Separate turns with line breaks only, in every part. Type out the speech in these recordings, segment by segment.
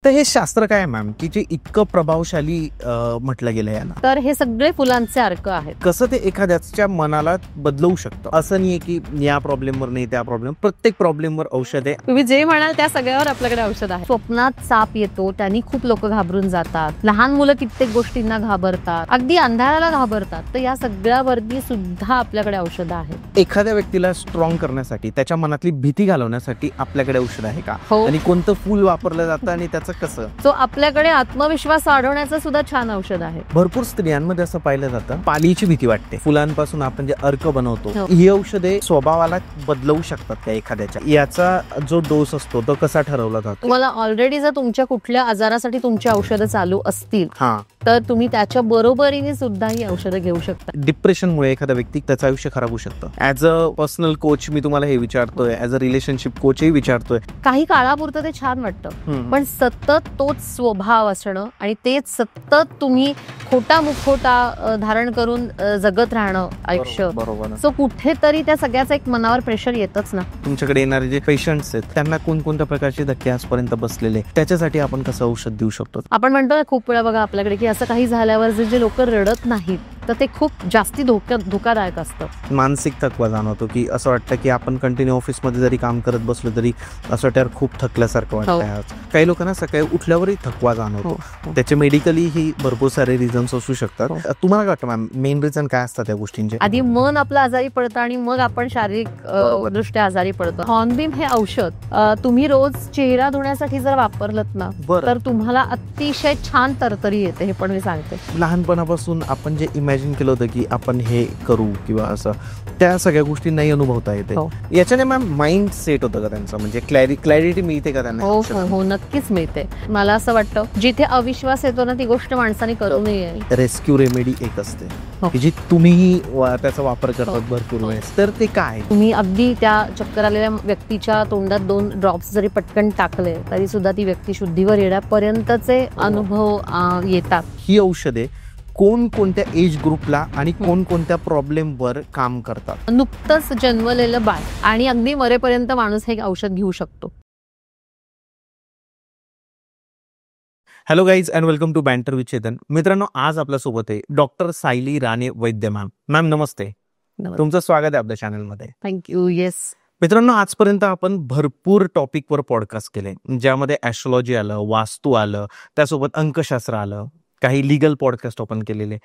तर हे शास्त्र काय मॅम की जे इतकं प्रभावशाली म्हटलं गेलं याला?
तर हे सगळे फुलांचे अर्क आहेत.
कसं ते एखाद्याच्या मनाला बदलवू शकतं? असं नाहीये की या प्रॉब्लेमवर नाही त्या प्रॉब्लेम, प्रत्येक प्रॉब्लेमवर औषध आहे.
तुम्ही जे म्हणाल त्या सगळ्यावर आपल्याकडे औषध आहे. स्वप्नात साप येतो, त्यांनी खूप लोक घाबरून जातात. लहान मुलं कित्येक गोष्टींना घाबरतात, अगदी अंधाराला घाबरतात. तर या सगळ्यावरती सुद्धा आपल्याकडे औषध आहेत.
एखाद्या व्यक्तीला स्ट्रॉंग करण्यासाठी, त्याच्या मनातली भीती घालवण्यासाठी आपल्याकडे औषध आहे का?
हो.
आणि कोणतं फूल वापरलं जातं आणि त्याचं कसं?
सो आपल्याकडे आत्मविश्वास वाढवण्याचं सुद्धा छान औषध आहे.
भरपूर स्त्रियांमध्ये असं पाहिलं जातं, पालीची भीती वाटते. फुलांपासून आपण जे अर्क बनवतो,
हो.
ही औषधे स्वभावाला बदलवू शकतात का एखाद्याच्या? याचा जो डोस असतो तो कसा ठरवला जातो?
तुम्हाला ऑलरेडी जर तुमच्या कुठल्या आजारासाठी तुमची औषधं चालू असतील
हा,
तर तुम्ही त्याच्या बरोबरीने सुद्धा ही औषधं घेऊ शकता.
डिप्रेशनमुळे एखादा व्यक्ती त्याचं आयुष्य खराब होऊ शकतं. ऍज अ पर्सनल कोच मी तुम्हाला हे विचारतोय, ऍज अ रिलेशनशिप कोचही विचारतोय.
काही काळापुरतं ते छान वाटतं, पण सतत तोच स्वभाव असणं आणि तेच सतत तुम्ही खोटा मुखोटा धारण करून जगत राहणं आयुष्य,
बरोबर.
सो कुठेतरी त्या सगळ्याचा एक मनावर प्रेशर येतच ना.
तुमच्याकडे येणारे जे पेशंट्स आहेत त्यांना कोणकोणत्या प्रकारचे धक्के आजपर्यंत बसलेले, त्याच्यासाठी आपण कसं औषध देऊ शकतो?
आपण म्हणतो ना खूप वेळा बघा आपल्याकडे की असं काही झाल्यावर जे लोक रडत नाहीत तर ते खूप जास्ती धोकादायक असतं.
मानसिक थकवा जाणवतो, की असं वाटतं की आपण कंटिन्यू ऑफिसमध्ये जरी काम करत बसलो तरी असं वाटतं खूप थकल्यासारखं वाटतं. आज काही लोकांना सकाळी उठल्यावरही थकवा जाणवतो. त्याचे मेडिकली ही भरपूर सारे रिझन्स असू शकतात. तुम्हाला काय वाटतं मॅम, मेन रिझन काय असतात त्या गोष्टींचे?
आधी मन आपलं आजारी पडतं आणि मग आपण शारीरिक दृष्ट्या आजारी पडतो. हॉर्नबीम हे औषध तुम्ही रोज चेहरा धुण्यासाठी जर वापरलत ना तर तुम्हाला अतिशय छान तरतरी येते. हे पण मी सांगते.
लहानपणापासून आपण जे इमॅजिन केलं होतं की आपण हे करू किंवा असं, त्या सगळ्या गोष्टी नाही अनुभवता येते. याच्याने मॅम माइंड सेट होतं का त्यांचं, म्हणजे क्लॅरिटी मिळते का त्यांना?
हो हो हो, नक्कीच मिळते. मला असं वाटतं जिथे अविश्वास येतो ना ती गोष्ट माणसाने करू नये.
रेस्क्यू रेमेडी एक असते की जी तुम्ही त्याचा वापर करतात भरपूर वेळेस, तर ते काय?
तुम्ही अगदी त्या चक्कर आलेल्या व्यक्तीच्या तोंडात 2 ड्रॉप्स जरी पटकन टाकले तरी सुद्धा ती व्यक्ती शुद्धीवर येण्यापर्यंतचे अनुभव येतात.
ही औषधे कोणकोणत्या एज ग्रुपला आणि कोणकोणत्या प्रॉब्लेमवर काम करतात?
नुकतंच जन्मलेलं बाळ आणि अगदी मरेपर्यंत माणूस हे औषध घेऊ शकतो.
Hello guys and welcome to banter with Chetan. मित्रांनो, आज आपल्यासोबत आहे doctor Sayali Rane Vaidya ma'am. Ma'am नमस्ते, तुमचं स्वागत आहे आपल्या चॅनलमध्ये.
थँक्यू. येस
मित्रांनो, आजपर्यंत आपण भरपूर टॉपिकवर पॉडकास्ट केले, ज्यामध्ये ॲस्ट्रॉलॉजी आलं, वास्तू आलं, त्यासोबत अंकशास्त्र आलं, काही लिगल पॉडकास्ट आपण केलेले.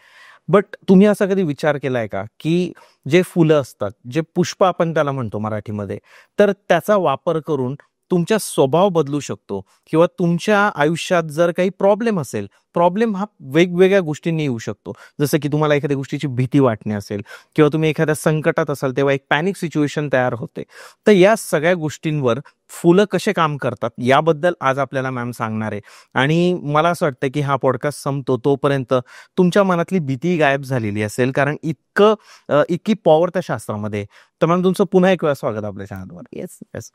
बट तुम्ही असा कधी विचार केलाय का की जे फुलं असतात, जे पुष्प आपण त्याला म्हणतो मराठीमध्ये, तर त्याचा वापर करून तुमचा स्वभाव बदलू शकतो किंवा तुमच्या आयुष्यात जर काही प्रॉब्लेम असेल, प्रॉब्लेम हा वेगवेगळ्या गोष्टींनी येऊ शकतो. जसं की तुम्हाला एखाद्या गोष्टीची भीती वाटणे असेल किंवा तुम्ही एखाद्या संकटात असाल तेव्हा एक पॅनिक सिच्युएशन तयार होते. तर या सगळ्या गोष्टींवर फुलं कसे काम करतात याबद्दल आज आपल्याला मॅम सांगणार आहे. आणि मला असं वाटतं की हा पॉडकास्ट संपतो तोपर्यंत तुमच्या मनातली भीती गायब झालेली असेल, कारण इतकी पॉवर त्या शास्त्रामध्ये. तर मॅम तुमचं पुन्हा एक वेळा स्वागत आपल्या चॅनलवर.
येस
येस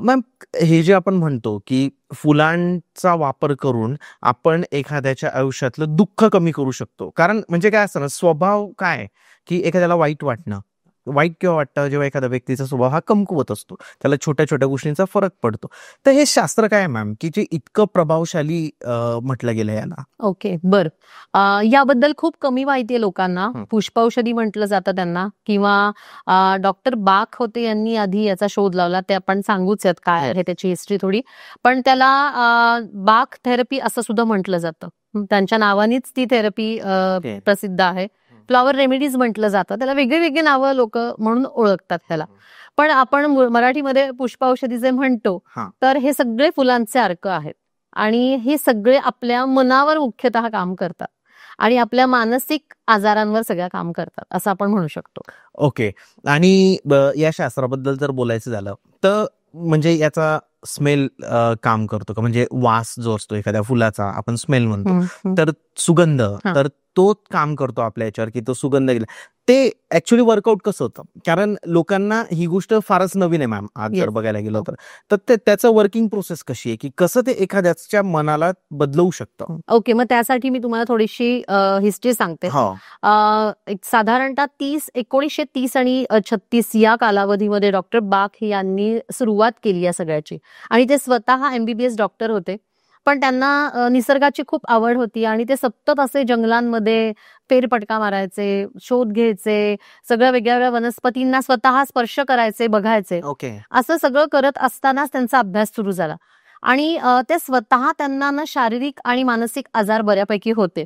मॅम, हे जे आपण म्हणतो की फुलांचा वापर करून आपण एखाद्याच्या आयुष्यातलं दुःख कमी करू शकतो, कारण म्हणजे काय असतं ना, स्वभाव काय की एखाद्याला वाईट केव्हा वाटतं, जेव्हा एखाद्या व्यक्तीचा स्वभाव हा कमकुवत असतो, त्याला छोट्या छोट्या गोष्टींचा फरक पडतो. तर हे शास्त्र काय मॅम की जे इतकं प्रभावशाली म्हटलं गेलं याला?
ओके, बर. याबद्दल खूप कमी माहिती आहे लोकांना. पुष्पौषधी म्हटलं जातं त्यांना, किंवा डॉक्टर बाख होते यांनी आधी याचा शोध लावला. ते आपण सांगूच यात काय आहे त्याची हिस्ट्री थोडी. पण त्याला बाख थेरपी असं सुद्धा म्हटलं जातं. त्यांच्या नावानेच ती थेरपी प्रसिद्ध आहे. फ्लॉवर रेमेडीज म्हटलं जातं त्याला. वेगळी नावं लोक म्हणून ओळखतात त्याला. पण आपण मराठीमध्ये पुष्पौषधी जे म्हणतो तर हे सगळे फुलांचे अर्क आहेत आणि हे सगळे आपल्या मनावर मुख्यतः काम करतात आणि आपल्या मानसिक आजारांवर सगळं काम करतात असं आपण म्हणू शकतो.
ओके. आणि या शास्त्राबद्दल जर बोलायचं झालं तर म्हणजे याचा स्मेल काम करतो का? म्हणजे वास जो असतो एखाद्या फुलाचा आपण स्मेल म्हणतो, तर सुगंध, तर तो काम करतो आपल्या याच्यावर की तो सुगंध गेला. ते ऍक्च्युली वर्कआउट कसं होतं, कारण लोकांना ही गोष्ट फारच नवीन आहे मॅम आज जर बघायला गेलो तर त्याचं वर्किंग प्रोसेस कशी आहे की कसं ते एखाद्याच्या मनाला बदलवू शकतं?
ओके, मग त्यासाठी मी तुम्हाला थोडीशी हिस्ट्री सांगते. एक साधारणतः 1930 आणि 36 या कालावधीमध्ये डॉक्टर बाख यांनी सुरुवात केली या सगळ्याची. आणि ते स्वतः MBBS डॉक्टर होते. पण त्यांना निसर्गाची खूप आवड होती आणि ते सतत असे जंगलांमध्ये फेरफटका मारायचे, शोध घ्यायचे, सगळ्या वेगळ्या वनस्पतींना स्वतः स्पर्श करायचे, बघायचे.
ओके.
असं सगळं करत असतानाच त्यांचा अभ्यास सुरू झाला आणि ते स्वतः त्यांना ना शारीरिक आणि मानसिक आजार बऱ्यापैकी होते,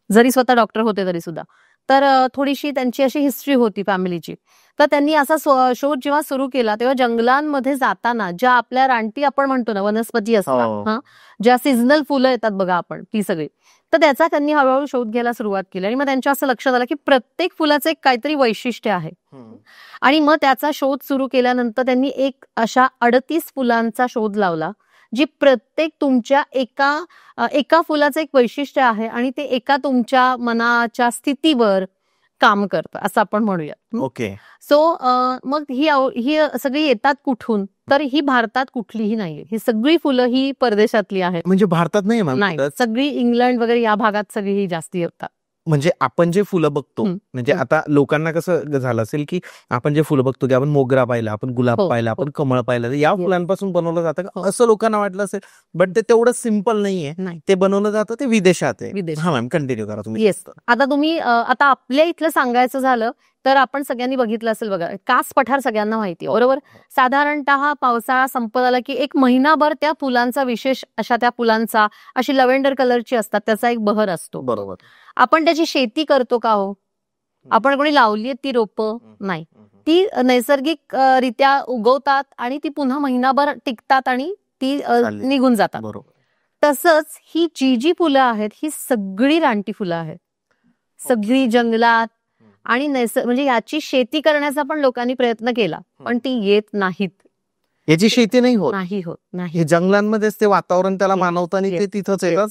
जरी स्वतः डॉक्टर होते तरी सुद्धा. तर थोडीशी त्यांची अशी हिस्ट्री होती फॅमिलीची. तर त्यांनी असा शोध जेव्हा सुरू केला तेव्हा जंगलांमध्ये जाताना ज्या आपल्या रानटी आपण म्हणतो ना वनस्पती असतात, हा, ज्या सीझनल फुलं येतात बघा आपण, ती सगळी, तर त्याचा त्यांनी हळूहळू शोध घ्यायला सुरुवात केली आणि मग त्यांच्या असं लक्षात आलं की प्रत्येक फुलाचं एक काहीतरी वैशिष्ट्य आहे. आणि मग त्याचा शोध सुरू केल्यानंतर त्यांनी एक अशा 38 फुलांचा शोध लावला, जी प्रत्येक तुमच्या एका फुलाचं एक वैशिष्ट्य आहे आणि ते एका तुमच्या मनाच्या स्थितीवर काम करतं असं आपण म्हणूया.
ओके.
सो मग ही सगळी येतात कुठून, तर ही भारतात कुठलीही नाहीये. ही सगळी फुलं ही परदेशातली आहेत.
म्हणजे भारतात नाही मॅम?
नाही, सगळी इंग्लंड वगैरे या भागात सगळी ही जास्ती येतात.
म्हणजे आपण जे फुलं बघतो, म्हणजे आता लोकांना कसं झालं असेल की आपण जे फुलं बघतो की आपण मोगरा पाहिला, आपण गुलाब पाहिला, आपण कमळ पाहिलं, या फुलांपासून बनवलं जातं का असं लोकांना वाटलं असेल, बट ते तेवढं सिम्पल नाहीये. ते बनवलं जातं ते विदेशात आहे. हा मॅम, कंटिन्यू करा तुम्ही.
येस. आता तुम्ही आता आपल्या इथलं सांगायचं झालं तर आपण सगळ्यांनी बघितलं असेल बघा, कास पठार सगळ्यांना माहिती बरोबर. साधारणतः पावसाळा संपत आला की एक महिनाभर त्या फुलांचा विशेष अशा त्या फुलांचा अशी लव्हेंडर कलरची असतात, त्याचा एक बहर असतो.
बरोबर.
आपण त्याची शेती करतो का हो? आपण कोणी लावली ती रोपं? नाही, ती नैसर्गिक रित्या उगवतात आणि ती पुन्हा महिनाभर टिकतात आणि ती निघून जातात.
बरोबर.
तसंच ही जी फुलं आहेत ही सगळी रानटी फुलं आहेत, सगळी जंगलात आणि म्हणजे याची शेती करण्याचा पण लोकांनी प्रयत्न केला, पण ती येत नाहीत.
याची शेती नाही होत.
नाही.
हे जंगलांमध्येच ते वातावरण त्याला मानवतं आणि ते तिथंच येतात,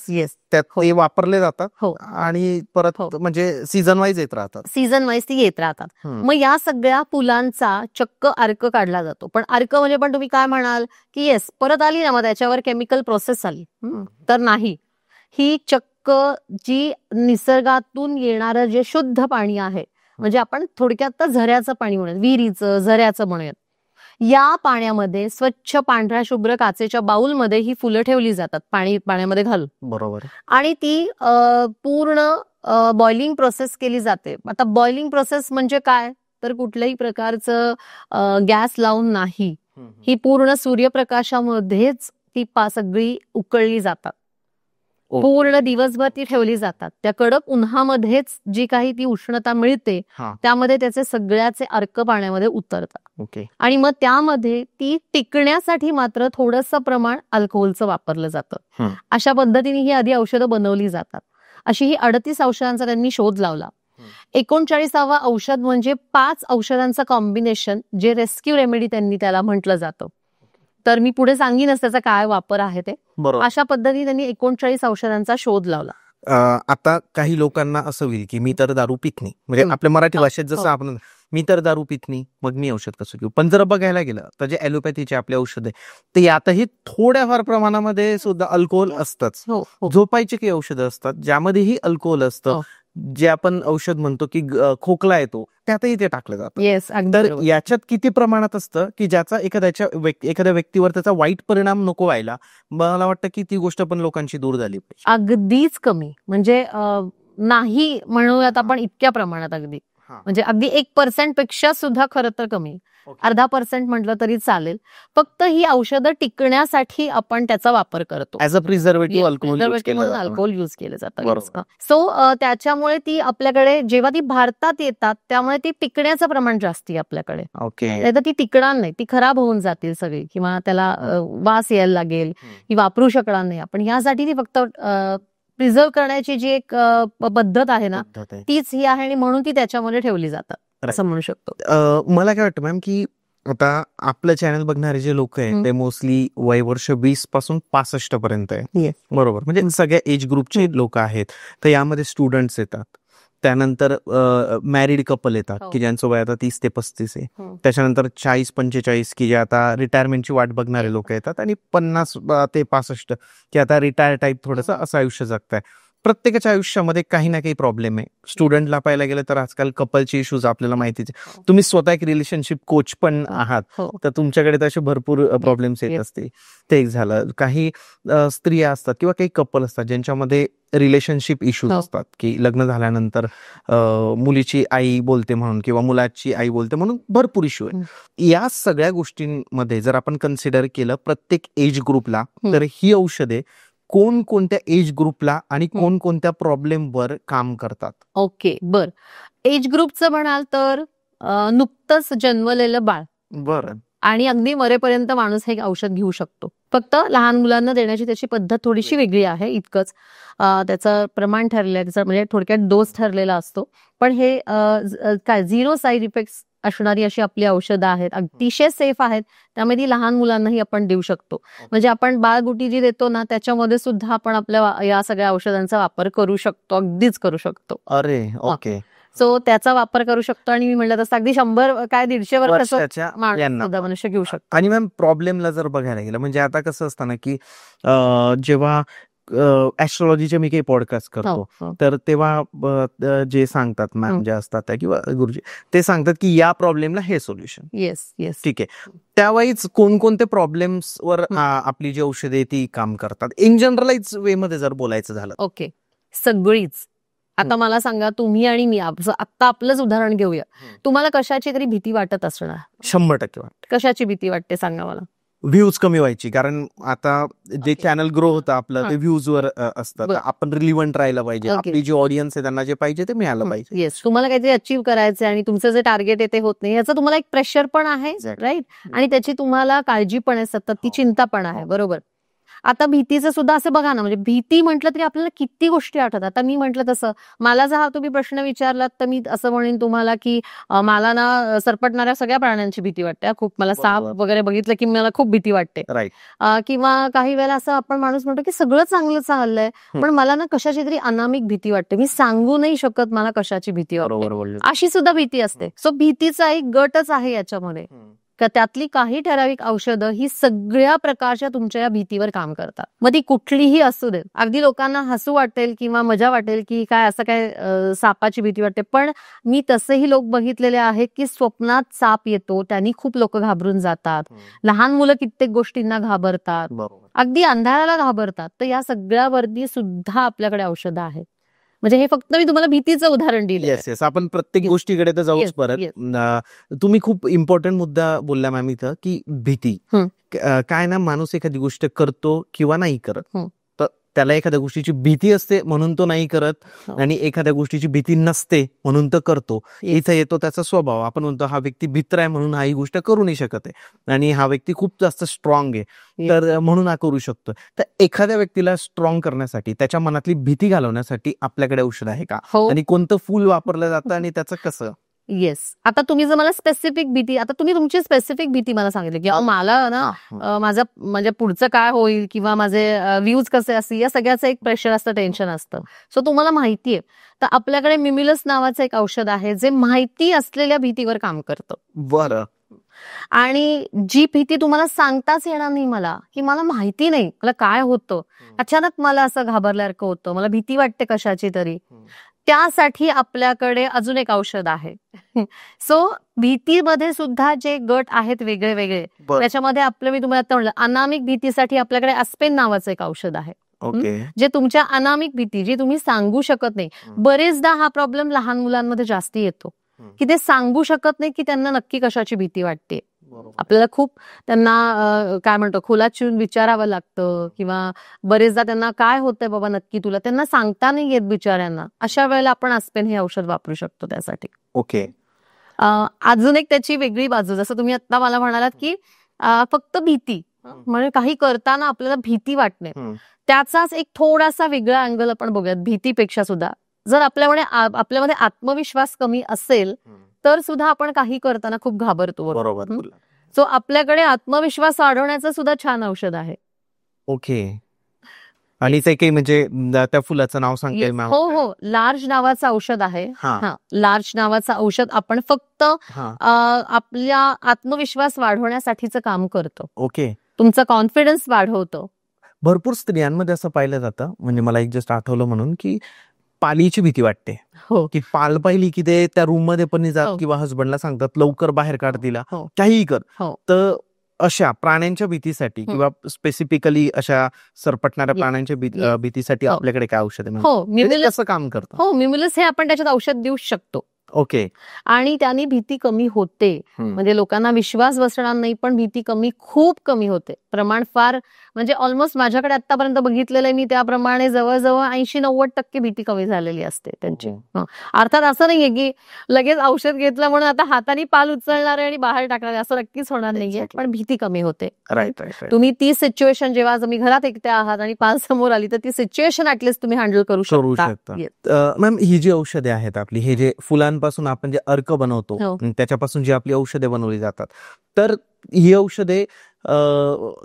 त्यात ते वापरले जातात आणि परत म्हणजे सीझन वाईज येत राहतात.
सीझन वाईज ती येत राहतात. मग या सगळ्या फुलांचा चक्क अर्क काढला जातो. पण अर्क म्हणजे पण तुम्ही काय म्हणाल की येस परत आली ना मग त्याच्यावर केमिकल प्रोसेस आली, तर नाही. ही चक्क जी निसर्गातून येणारं जे शुद्ध पाणी आहे, म्हणजे आपण थोडक्यात तर झऱ्याचं पाणी म्हणूयात, विहिरीचं झऱ्याचं म्हणूयात, या पाण्यामध्ये स्वच्छ पांढऱ्या शुभ्र काचेच्या बाउलमध्ये ही फुलं ठेवली जातात पाण्यामध्ये घालून.
बरोबर.
आणि ती पूर्ण बॉइलिंग प्रोसेस केली जाते. आता बॉइलिंग प्रोसेस म्हणजे काय, तर कुठल्याही प्रकारचं गॅस लावून नाही, ही पूर्ण सूर्यप्रकाशामध्येच ती सगळी उकळली जातात. पूर्ण दिवसभर ती ठेवली जातात. त्या कडक उन्हामध्येच जी काही ती उष्णता मिळते त्यामध्ये त्याचे सगळ्याचे अर्क पाण्यामध्ये उतरतात. आणि मग त्यामध्ये ती टिकण्यासाठी मात्र थोडंसं प्रमाण अल्कोहोलचं वापरलं जातं. अशा पद्धतीने ही आधी औषधं बनवली जातात. अशी ही 38 औषधांचा त्यांनी शोध लावला. 39वा औषध म्हणजे 5 औषधांचं कॉम्बिनेशन, जे रेस्क्यू रेमेडी त्यांनी त्याला म्हटलं जातं. तर मी पुढे सांगीनच त्याचा काय वापर आहे ते. अशा पद्धतीने त्यांनी 39 औषधांचा शोध लावला.
आता काही लोकांना असं होईल की मी तर दारू पित नाही, म्हणजे आपल्या मराठी भाषेत जसं आपण मी तर दारू पित नाही, मग मी औषध कसं घेऊ. पण जर बघायला गेलं तर जे ॲलोपॅथीचे आपले औषध आहे ते यातही थोड्याफार प्रमाणामध्ये सुद्धा अल्कोहोल असतंच. झोपायचे काही औषधं असतात ज्यामध्येही अल्कोहोल असतं. जे आपण औषध म्हणतो की खोकला येतो त्यातही ते टाकलं जातं. तर याच्यात किती प्रमाणात असतं की ज्याचा एखाद्या व्यक्तीवर त्याचा वाईट परिणाम नको व्हायला. मला वाटतं की ती गोष्ट पण लोकांची दूर झाली पाहिजे.
अगदीच कमी, म्हणजे नाही म्हणूयात आपण इतक्या प्रमाणात, अगदी म्हणजे अगदी 1% पेक्षा सुद्धा खरं तर कमी, 0.5% म्हटलं तरी चालेल. फक्त ही औषधं टिकण्यासाठी आपण त्याचा वापर करतो.
As a preservative
alcohol use केलं जातं. सो त्याच्यामुळे ती आपल्याकडे जेव्हा ती भारतात येतात त्यामुळे ती टिकण्याचं प्रमाण जास्त आहे आपल्याकडे. नाही तर ती टिकणार नाही, ती खराब होऊन जातील सगळी, किंवा त्याला वास यायला लागेल, ही वापरू शकणार नाही आपण. यासाठी ती फक्त प्रिझर्व करण्याची जी एक पद्धत आहे ना तीच ही आहे आणि म्हणून ती त्याच्यामध्ये ठेवली जातात असं म्हणू शकतो.
मला काय वाटतं मॅम की आता आपलं चॅनल बघणारे जे लोक आहेत ते मोस्टली वय वर्ष 20 पासून 65 पर्यंत आहे. बरोबर, म्हणजे सगळ्या एज ग्रुपचे लोक आहेत. तर यामध्ये स्टुडंट्स येतात, त्यानंतर मॅरिड कपल येतात की ज्यांचं वय आता 30 ते 35 आहे, त्याच्यानंतर 40-45 की जे आता रिटायरमेंटची वाट बघणारे लोक येतात, आणि 50 ते 65 की आता रिटायर टाईप थोडंसं असं आयुष्य जगताय. प्रत्येकाच्या आयुष्यामध्ये काही ना काही प्रॉब्लेम आहे. स्टुडंटला पाहायला गेलं तर आजकाल कपलचे इश्यूज आपल्याला माहितीच आहे. तुम्ही स्वतः एक रिलेशनशिप कोच पण आहात, तर तुमच्याकडे तसे भरपूर प्रॉब्लेम्स येत असतील. ते एक झालं. काही स्त्रिया असतात किंवा काही कपल असतात ज्यांच्यामध्ये रिलेशनशिप इश्यूज असतात, की लग्न झाल्यानंतर मुलीची आई बोलते म्हणून किंवा मुलाची आई बोलते म्हणून भरपूर इश्यू आहे. या सगळ्या गोष्टींमध्ये जर आपण कन्सिडर केलं प्रत्येक एज ग्रुपला, तर ही औषधे कोणकोणत्या एज ग्रुपला आणि कोणकोणत्या प्रॉब्लेमवर काम करतात?
ओके, बर. एज ग्रुपचं म्हणाल तर नुकतंच जन्मलेलं बाळ
बरं.
आणि अगदी मरेपर्यंत माणूस हे औषध घेऊ शकतो. फक्त लहान मुलांना देण्याची त्याची पद्धत थोडीशी वेगळी आहे, इतकंच. त्याचं प्रमाण ठरलेलं आहे, त्याचा म्हणजे थोडक्यात डोस ठरलेला असतो. पण हे काय 0 साईड इफेक्ट्स असणारी अशी आपली औषधं आहेत, अतिशय सेफ आहेत. त्यामुळे ती लहान मुलांनाही आपण देऊ शकतो. म्हणजे आपण बाळगुटी जी देतो ना, त्याच्यामध्ये सुद्धा आपण आपल्या या सगळ्या औषधांचा वापर करू शकतो, अगदीच करू शकतो.
अरे ओके.
सो त्याचा वापर करू शकतो. आणि मी म्हटलं तसं अगदी 100 काय 150 वर्षाचं
वर्षाच्या
माणूस
यांना
सुद्धा मनुष्य घेऊ शकतो.
आणि मॅम प्रॉब्लेमला जर बघायला गेलं म्हणजे आता कसं असतं ना, की जेव्हा ऍस्ट्रॉलॉजीचे मी काही पॉडकास्ट करतो, तर तेव्हा जे सांगतात मॅम जे असतात त्या किंवा गुरुजी, ते सांगतात की या प्रॉब्लेमला हे सोल्युशन.
Yes yes.
ठीक आहे. त्यावेळीच कोणकोणते प्रॉब्लेम्सवर आपली जी औषधे ती काम करतात, इन जनरलाइज वे मध्ये जर बोलायचं झालं?
ओके, सगळीच. आता मला सांगा, तुम्ही आणि मी आता आपलंच उदाहरण घेऊया. तुम्हाला कशाची तरी भीती वाटत असणार?
100% वाटतं.
कशाची भीती वाटते सांगा मला?
व्ह्यूज कमी व्हायची, कारण आता जे चॅनल ग्रो होतं आपलं ते व्ह्यूज वर असतं. आपण रिलिव्हंट राहायला पाहिजे, आपली जी ऑडियन्स आहे त्यांना जे पाहिजे ते मिळालं पाहिजे.
येस, तुम्हाला काहीतरी अचीव्ह करायचं आणि तुमचं जे टार्गेट आहे ते होत नाही, याचं तुम्हाला एक प्रेशर पण आहे, राईट? आणि त्याची तुम्हाला काळजी पण आहे, सतत ती चिंता पण आहे, बरोबर? आता भीतीचं सुद्धा असं बघा ना, म्हणजे भीती म्हटलं तरी आपल्याला किती गोष्टी आठवतात. आता मी म्हटलं तसं, मला जर हा तुम्ही प्रश्न विचारलात तर मी असं म्हणेन तुम्हाला की मला ना सरपटणाऱ्या सगळ्या प्राण्यांची भीती वाटते. खूप मला साप वगैरे बघितलं की मला खूप भीती वाटते. किंवा काही वेळेला असं आपण माणूस म्हणतो की सगळं चांगलं चाललंय, पण मला ना कशाची तरी अनामिक भीती वाटते, मी सांगू नाही शकत मला कशाची भीती वाटते, अशी सुद्धा भीती असते. सो भीतीचा एक गटच आहे याच्यामध्ये, का त्यातली काही ठराविक औषधं ही सगळ्या प्रकारच्या तुमच्या या भीतीवर काम करतात. मग ती कुठलीही असू दे. अगदी लोकांना हसू वाटेल किंवा मजा वाटेल की काय असं काय सापाची भीती वाटते, पण मी तसेही लोक बघितलेले आहेत की स्वप्नात साप येतो, त्यांनी खूप लोक घाबरून जातात. लहान मुलं कित्येक गोष्टींना घाबरतात, अगदी अंधाराला घाबरतात. तर या सगळ्यावरती सुद्धा आपल्याकडे औषधं आहेत. म्हणजे हे फक्त मी तुम्हाला भीतीचं उदाहरण दिलं.
येस येस, आपण प्रत्येक गोष्टीकडे तर जाऊच परत. तुम्ही खूप इम्पॉर्टंट मुद्दा बोलला मॅम इथं, की भीती. काय ना, माणूस एखादी गोष्ट करतो किंवा नाही करत, तर त्याला एखाद्या गोष्टीची भीती असते म्हणून तो नाही करत, आणि एखाद्या गोष्टीची भीती नसते म्हणून तो करतो. इथं येतो त्याचा स्वभाव. आपण म्हणतो हा व्यक्ती भित्र आहे म्हणून हा ही गोष्ट करू नाही शकत आहे, आणि हा व्यक्ती खूप जास्त स्ट्रॉंग आहे तर म्हणून हा करू शकतो. तर एखाद्या व्यक्तीला स्ट्रॉंग करण्यासाठी, त्याच्या मनातली भीती घालवण्यासाठी आपल्याकडे औषध आहे का, आणि कोणतं फूल वापरलं जातं आणि त्याचं कसं?
येस. आता तुम्ही जर मला स्पेसिफिक भीती, आता तुम्ही तुमची स्पेसिफिक भीती मला सांगितली की मला ना माझं म्हणजे पुढचं काय होईल किंवा माझे व्ह्यूज कसे असतील, या सगळ्याचं एक प्रेशर असतं, टेन्शन असतं. सो तुम्हाला माहितीये, तर आपल्याकडे मिमिलस नावाचं एक औषध आहे जे माहिती असलेल्या भीतीवर काम करतं.
बरं.
आणि जी भीती तुम्हाला सांगताच येणार नाही मला, की मला माहिती नाही मला काय होतं, अचानक मला असं घाबरल्यासारखं होतं, मला भीती वाटते कशाची तरी, त्यासाठी आपल्याकडे अजून एक औषध आहे. सो भीतीमध्ये सुद्धा जे गट आहेत वेगळे वेगळे, त्याच्यामध्ये आपलं मी तुम्हाला आता म्हणलं, अनामिक भीतीसाठी आपल्याकडे ॲस्पेन नावाचं एक औषध आहे. जे तुमच्या अनामिक भीती, जी तुम्ही सांगू शकत नाही. बरेचदा हा प्रॉब्लेम लहान मुलांमध्ये जास्ती येतो, की ते सांगू शकत नाही की त्यांना नक्की कशाची भीती वाटते. आपल्याला खूप त्यांना काय म्हणतो खोलात शिवून विचारावं लागतं, किंवा बरेचदा त्यांना काय होतंय बाबा नक्की तुला, त्यांना सांगता नाही येत बिचाऱ्यांना. अशा वेळेला आपण ॲस्पेन हे औषध वापरू शकतो त्यासाठी.
ओके.
अजून एक त्याची वेगळी बाजू, जसं तुम्ही आता मला म्हणालात की फक्त भीती म्हणजे काही करताना आपल्याला भीती वाटणे, त्याचाच एक थोडासा वेगळा अँगल आपण बघूयात. भीतीपेक्षा सुद्धा जर आपल्यामध्ये आत्मविश्वास कमी असेल तर सुद्धा आपण काही करताना खूप घाबरतो.
बरोबर.
सो आपल्याकडे आत्मविश्वास वाढवण्याचं सुद्धा छान औषध आहे.
ओके. आणि ते काही म्हणजे त्या फुलाचं नाव सांगते?
हो हो, लार्ज नावाचं औषध आहे. लार्ज नावाचं औषध आपण फक्त आपल्या आत्मविश्वास वाढवण्यासाठीचं काम करतो.
ओके.
तुमचा कॉन्फिडन्स वाढवतो.
भरपूर स्त्रियांमध्ये असं पाहिलं जातं, म्हणजे मला एक जस्ट आठवलं म्हणून, की पालीची भीती वाटते,
हो
की पाल पाहिली की ते त्या रूम मध्ये पण नाही जात
हो.
किंवा हसबंडला सांगतात लवकर बाहेर काढ तिला,
हो
काहीही कर.
हो
तर अशा प्राण्यांच्या भीतीसाठी
हं.
किंवा स्पेसिफिकली अशा सरपटणाऱ्या
Yes.
प्राण्यांच्या
Yes.
भीतीसाठी
हो.
आपल्याकडे काय औषध आहे?
हो
म्हणजे
म्युम्युलस
कसं काम करतं?
हो म्युम्युलस हे आपण त्याच्यात औषध देऊ शकतो
ओके.
आणि त्याने भीती कमी होते. म्हणजे लोकांना विश्वास बसणार नाही, पण भीती खूप कमी होते. प्रमाण फार म्हणजे ऑलमोस्ट माझ्याकडे आतापर्यंत बघितलेलं आहे मी, त्याप्रमाणे जवळजवळ 80-90% भीती कमी झालेली असते त्यांची. अर्थात असं नाहीये की लगेच औषध घेतलं म्हणून आता हाताने पाल उचलणार आहे आणि बाहेर टाकणार आहे, असं नक्कीच होणार नाहीये,
Exactly.
पण भीती कमी होते.
राईट राईट
तुम्ही ती सिच्युएशन जेव्हा तुम्ही घरात एकट्या आहात आणि पाल समोर आली, तर ती सिच्युएशन ऍटलीस्ट तुम्ही हँडल करू
करू
शकता.
शकता.
Yes.
मॅम, ही जी औषधे आहेत आपली, हे जे फुलांपासून आपण जे अर्क बनवतो
हो.
आणि त्याच्यापासून जी आपली औषधे बनवली जातात, तर ही औषधे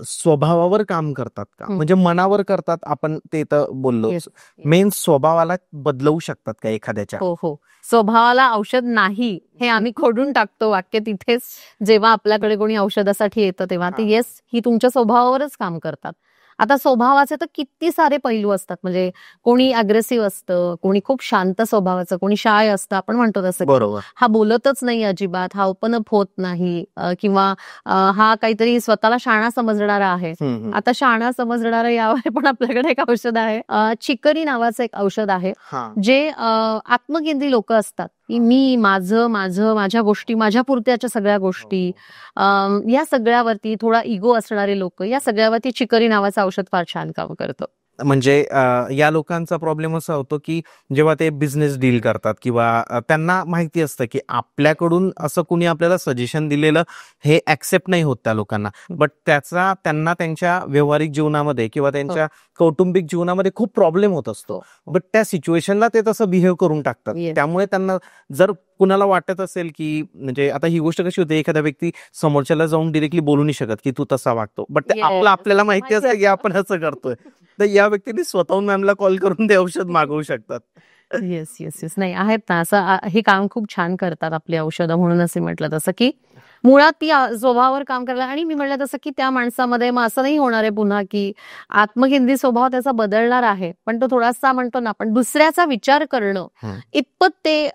स्वभावावर काम करतात का? म्हणजे मनावर करतात, आपण ते तर बोललो,
Yes.
मेन स्वभावाला बदलवू शकतात का एखाद्याच्या?
हो हो स्वभावाला औषध नाही हे आम्ही खोडून टाकतो वाक्य तिथेच, जेव्हा आपल्याकडे कोणी औषधासाठी येतं तेव्हा ते येस ही तुमच्या स्वभावावरच काम करतात. आता स्वभावाचे तर किती सारे पैलू असतात, म्हणजे कोणी अग्रेसिव्ह असतं, कोणी खूप शांत स्वभावाचं, कोणी शाय असतं, आपण म्हणतो तसं की
बरोबर.
हा बोलतच नाही अजिबात, हा ओपन अप होत नाही, किंवा हा काहीतरी स्वतःला शाणा समजणारा आहे. आता शाणा समजणारा यावर पण आपल्याकडे एक औषध आहे, चिकरी नावाचं एक औषध आहे, जे आत्मकेंद्री लोक असतात, की मी माझं माझं माझ्या गोष्टी, माझ्या पुरत्याच्या सगळ्या गोष्टी, या सगळ्यावरती थोडा इगो असणारे लोक, या सगळ्यावरती चिकरी नावाचं औषध फार छान काम करतं.
म्हणजे या लोकांचा प्रॉब्लेम असा होतो की जेव्हा ते बिझनेस डील करतात किंवा त्यांना माहिती असतं की आपल्याकडून असं कुणी आपल्याला सजेशन दिलेलं हे ऍक्सेप्ट नाही होत त्या लोकांना, बट त्याचा त्यांना त्यांच्या व्यावहारिक जीवनामध्ये किंवा त्यांच्या कौटुंबिक जीवनामध्ये खूप प्रॉब्लेम होत असतो, बट त्या सिच्युएशनला ते तसं बिहेव करून टाकतात.
Yes.
त्यामुळे त्यांना जर कुणाला वाटत असेल की म्हणजे आता ही गोष्ट कशी होते, एखादा व्यक्ती समोरच्याला जाऊन डिरेक्टली बोलू नाही शकत की तू तसा वागतो, बट ते
Yes.
आपल्याला माहिती असतं की आपण असं करतोय, तर या व्यक्तीने स्वतःहून मॅमला कॉल करून ते औषध मागवू शकतात.
येस येस येस नाही आहेत ना, असं हे काम खूप छान करतात आपली औषधं, म्हणून असे म्हटलं तसं की मुळात ती स्वभावावर काम करायला. आणि मी म्हटलं तसं की त्या माणसामध्ये मग असं नाही होणार आहे पुन्हा की आत्मकेंद्री स्वभाव त्याचा बदलणार आहे, पण तो थोडासा म्हणतो ना आपण दुसऱ्याचा विचार करणं इतपत ते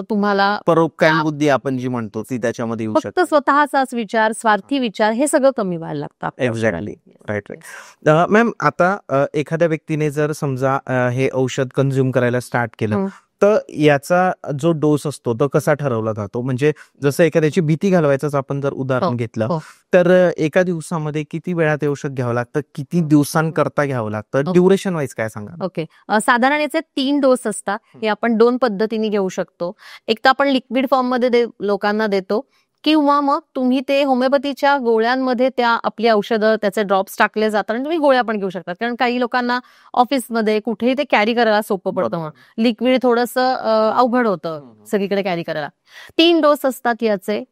तुम्हाला
परोपकार बुद्धी आपण जी म्हणतो ती त्याच्यामध्ये येऊ
फक्त
शकते.
स्वतःचाच विचार, स्वार्थी विचार, हे सगळं कमी व्हायला लागतं आपल्या
एक्झॅक्टली.
औषधाने.
Right right. मॅम, आता एखाद्या व्यक्तीने जर समजा हे औषध कंझ्युम करायला स्टार्ट केलं, तर याचा जो डोस असतो तो कसा ठरवला जातो? म्हणजे जसं एखाद्याची भीती घालवायचं आपण जर उदाहरण घेतलं, तर एका दिवसामध्ये किती वेळा ते औषध घ्यावं लागतं, किती दिवसांकरता घ्यावं लागतं, ड्युरेशन वाईज काय सांगा?
ओके, साधारण याचे 3 डोस असतात. हे आपण 2 पद्धतीने घेऊ शकतो. एक तर आपण लिक्विड फॉर्म मध्ये लोकांना देतो, किंवा मग तुम्ही ते होमिओपॅथीच्या गोळ्यांमध्ये त्या आपली औषधं त्याचे ड्रॉप्स टाकले जातात आणि तुम्ही गोळ्या पण घेऊ शकता, कारण काही लोकांना ऑफिसमध्ये कुठेही ते कॅरी करायला सोपं पडतं, म्हणून लिक्विड थोडंसं अवघड होतं सगळीकडे कॅरी करायला. 3 डोस असतात याचे.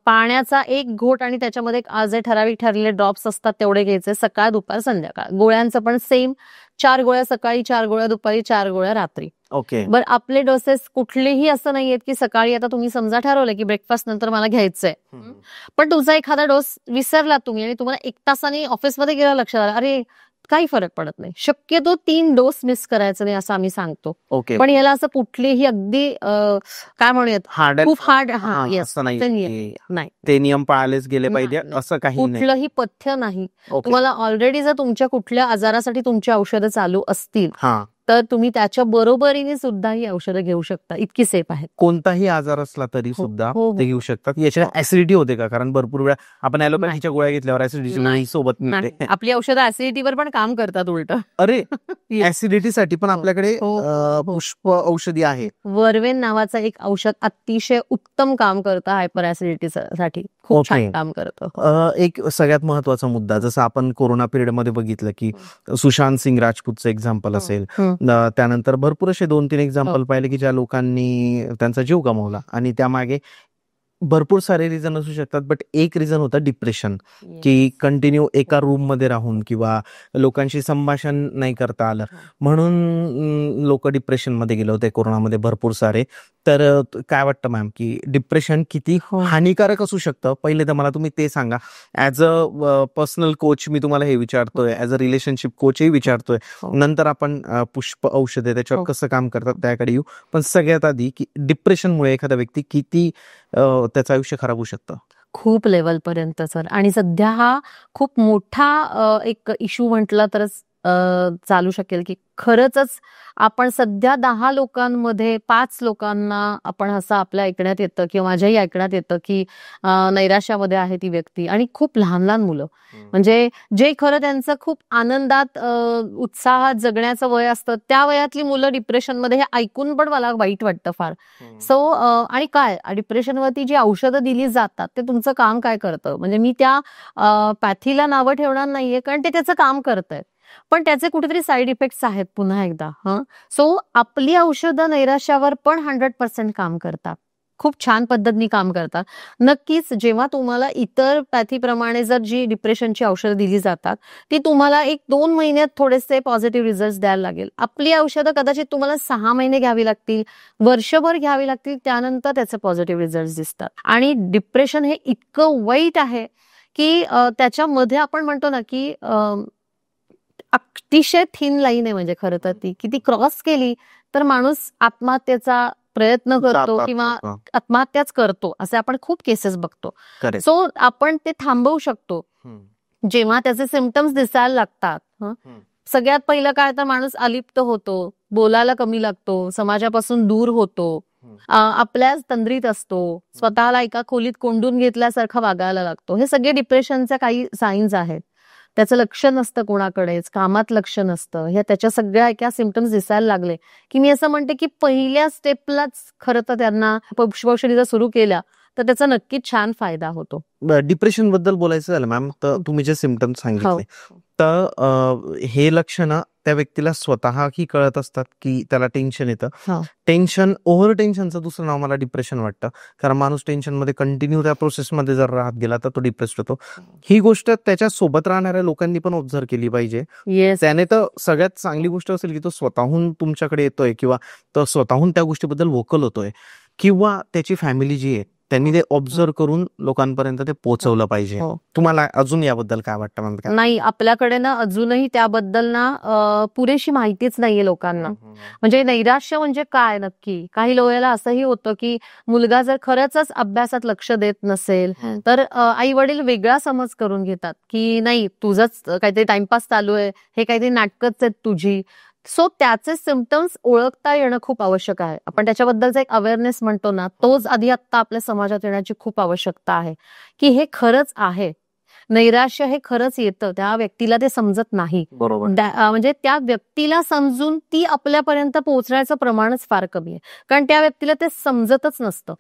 पाण्याचा 1 घोट आणि त्याच्यामध्ये जे ठराविक ठरलेले ड्रॉप्स असतात तेवढे घ्यायचे, सकाळ दुपार संध्याकाळ. गोळ्यांचं पण सेम, 4 गोळ्या सकाळी, 4 गोळ्या दुपारी, 4 गोळ्या रात्री.
ओके.
बरं, आपले डोसेस कुठलेही असं नाहीयेत की सकाळी आता तुम्ही समजा ठरवलं की ब्रेकफास्ट नंतर मला घ्यायचंय, पण तुमचा एखादा डोस विसरला तुम्ही आणि तुम्हाला 1 तासाने ऑफिसमध्ये गेला, लक्षात आलं अरे काही फरक पडत नाही. शक्यतो 3 डोस मिस करायचं नाही असं आम्ही सांगतो.
ओके.
पण याला असं कुठलेही अगदी काय म्हणूयात खूप हार्ड
असं नाही
नाही,
ते नियम पाळलेच गेले पाहिजे असं काही नाही.
कुठलंही पथ्य नाही. तुम्हाला ऑलरेडी जर तुमच्या कुठल्या आजारासाठी तुमची औषधं चालू असतील तर तुम्ही त्याच्या बरोबरीने सुद्धा ही औषधं घेऊ शकता, इतकी सेफ आहेत.
कोणताही आजार असला तरी सुद्धा ते घेऊ शकतात. याच्या ऍसिडिटी होते का? कारण भरपूर वेळा आपण ऍलोपॅथीच्या गोळ्या घेतल्यावर ऍसिडिटी सोबत मिळते.
आपली औषधं ऍसिडिटीवर पण काम करतात उलट.
अरे, ऍसिडिटीसाठी पण आपल्याकडे पुष्प औषधी आहे.
वर्वेन नावाचं एक औषध अतिशय उत्तम काम करतं हायपर ऍसिडिटीसाठी, खूप छान काम करतं.
एक सगळ्यात महत्वाचा मुद्दा, जसं आपण कोरोना पिरियड मध्ये बघितलं की सुशांत सिंग राजपूतचं एक्झाम्पल असेल, त्यानंतर भरपूर असे 2-3 एक्झाम्पल पाहिले की ज्या लोकांनी त्यांचा जीव गमावला आणि त्यामागे भरपूर सारे रिझन असू शकतात, बट एक रिझन होतं डिप्रेशन, की कंटिन्यू एका रूम मध्ये राहून किंवा लोकांशी संभाषण नाही करता आलं, म्हणून लोक डिप्रेशन मध्ये गेले होते कोरोनामध्ये भरपूर सारे. तर काय वाटतं मॅम, की डिप्रेशन किती हानिकारक असू शकतं? पहिले तर मला तुम्ही ते सांगा. ऍज अ पर्सनल कोच मी तुम्हाला हे विचारतोय, ऍज अ रिलेशनशिप कोचही विचारतोय, नंतर आपण पुष्प औषधे त्याच्यावर कसं काम करतात त्याकडे येऊ. पण सगळ्यात आधी, की डिप्रेशनमुळे एखादा व्यक्ती किती त्याचं आयुष्य खराब होऊ शकतं?
खूप लेवलपर्यंत सर. आणि सध्या हा खूप मोठा एक इश्यू म्हटलं तरच चालू शकेल, की खरंच आपण सध्या 10 लोकांमध्ये 5 लोकांना आपण असं आपल्या ऐकण्यात येतं किंवा माझ्याही ऐकण्यात येतं, की नैराश्यामध्ये आहे ती व्यक्ती. आणि खूप लहान लहान मुलं, म्हणजे जे खरं त्यांचं खूप आनंदात उत्साहात जगण्याचं वय असतं, त्या वयातली मुलं डिप्रेशनमध्ये, हे ऐकून पण मला वाईट वाटतं फार. सो आणि काय डिप्रेशनवरती जी औषधं दिली जातात ते तुमचं काम काय करतं? म्हणजे मी त्या पॅथीला नावं ठेवणार नाहीये, कारण ते त्याचं काम करतंय, पण त्याचे कुठेतरी साईड इफेक्ट्स आहेत पुन्हा एकदा. सो आपली औषधं नैराश्यावर पण 100% काम करतात, खूप छान पद्धतीने काम करतात. नक्कीच जेव्हा तुम्हाला इतर पॅथीप्रमाणे जर जी डिप्रेशनची औषधं दिली जातात, ती तुम्हाला 1-2 महिन्यात थोडेसे पॉझिटिव्ह रिझल्ट द्यायला लागेल. आपली औषधं कदाचित तुम्हाला 6 महिने घ्यावी लागतील, वर्षभर घ्यावी लागतील, त्यानंतर त्याचे पॉझिटिव्ह रिझल्ट दिसतात. आणि डिप्रेशन हे इतकं वाईट आहे, की त्याच्यामध्ये आपण म्हणतो ना, की अतिशय थिन लाईन आहे. म्हणजे खरं तर ती किती क्रॉस केली तर माणूस आत्महत्येचा प्रयत्न करतो किंवा आत्महत्याच करतो, असे आपण खूप केसेस बघतो. सो आपण ते थांबवू शकतो जेव्हा त्याचे सिम्पटम्स दिसायला लागतात. सगळ्यात पहिलं काय, तर माणूस अलिप्त होतो, बोलायला कमी लागतो, समाजापासून दूर होतो, आपल्याच तंद्रीत असतो, स्वतःला एका खोलीत कोंडून घेतल्यासारखं वागायला लागतो. हे सगळे डिप्रेशनचे काही साईन्स आहेत. त्याचं लक्ष नसतं कोणाकडेच, कामात लक्ष नसतं, ह्या त्याच्या सगळ्या एका सिम्पटम्स दिसायला लागले, की मी असं म्हणते, की पहिल्या स्टेपलाच खरं तर त्यांना पुष्पौषधी जर सुरू केल्या तर त्याचा नक्कीच छान फायदा होतो.
डिप्रेशन बद्दल बोलायचं झालं मॅम, तर तुम्ही जे सिम्पटम्स सांगितले, तर हे लक्षणं त्या व्यक्तीला स्वतःही कळत असतात, की त्याला टेन्शन येतं. टेन्शन, ओव्हर टेन्शनचं दुसरं नाव मला डिप्रेशन वाटतं, कारण माणूस टेन्शनमध्ये कंटिन्यू त्या प्रोसेसमध्ये जर राहत गेला तर तो डिप्रेस्ड होतो. ही गोष्ट त्याच्या सोबत राहणाऱ्या लोकांनी पण ऑब्झर्व केली पाहिजे. त्याने तर सगळ्यात चांगली गोष्ट असेल, की तो स्वतःहून तुमच्याकडे येतोय किंवा तो स्वतःहून त्या गोष्टीबद्दल व्होकल होतोय, किंवा त्याची फॅमिली जी आहे त्यांनी ते ऑब्झर्व करून लोकांपर्यंत ते पोहोचवलं पाहिजे. तुम्हाला अजून याबद्दल काय वाटतं मॅम?
नाही, आपल्याकडे ना अजूनही त्याबद्दल ना पुरेशी माहितीच नाहीये लोकांना. म्हणजे नैराश्य म्हणजे काय नक्की? काही लोकांना असंही होतं, की मुलगा जर खरंच अभ्यासात लक्ष देत नसेल तर आई वडील वेगळा समज करून घेतात, की नाही तुझंच काहीतरी टाइमपास चालू आहे, हे काहीतरी नाटकच आहेत तुझी. सो त्याचे सिम्पटम्स ओळखता येणं खूप आवश्यक आहे. आपण त्याच्याबद्दलचा एक अवेअरनेस म्हणतो ना, तोच आधी आता आपल्या समाजात येण्याची खूप आवश्यकता आहे, की हे खरंच आहे. नैराश्य हे खरंच येतं, त्या व्यक्तीला ते समजत नाही.
बरोबर.
म्हणजे त्या व्यक्तीला समजून ती आपल्यापर्यंत पोहोचण्याचं प्रमाणच फार कमी आहे, कारण त्या व्यक्तीला ते समजतच नसतं.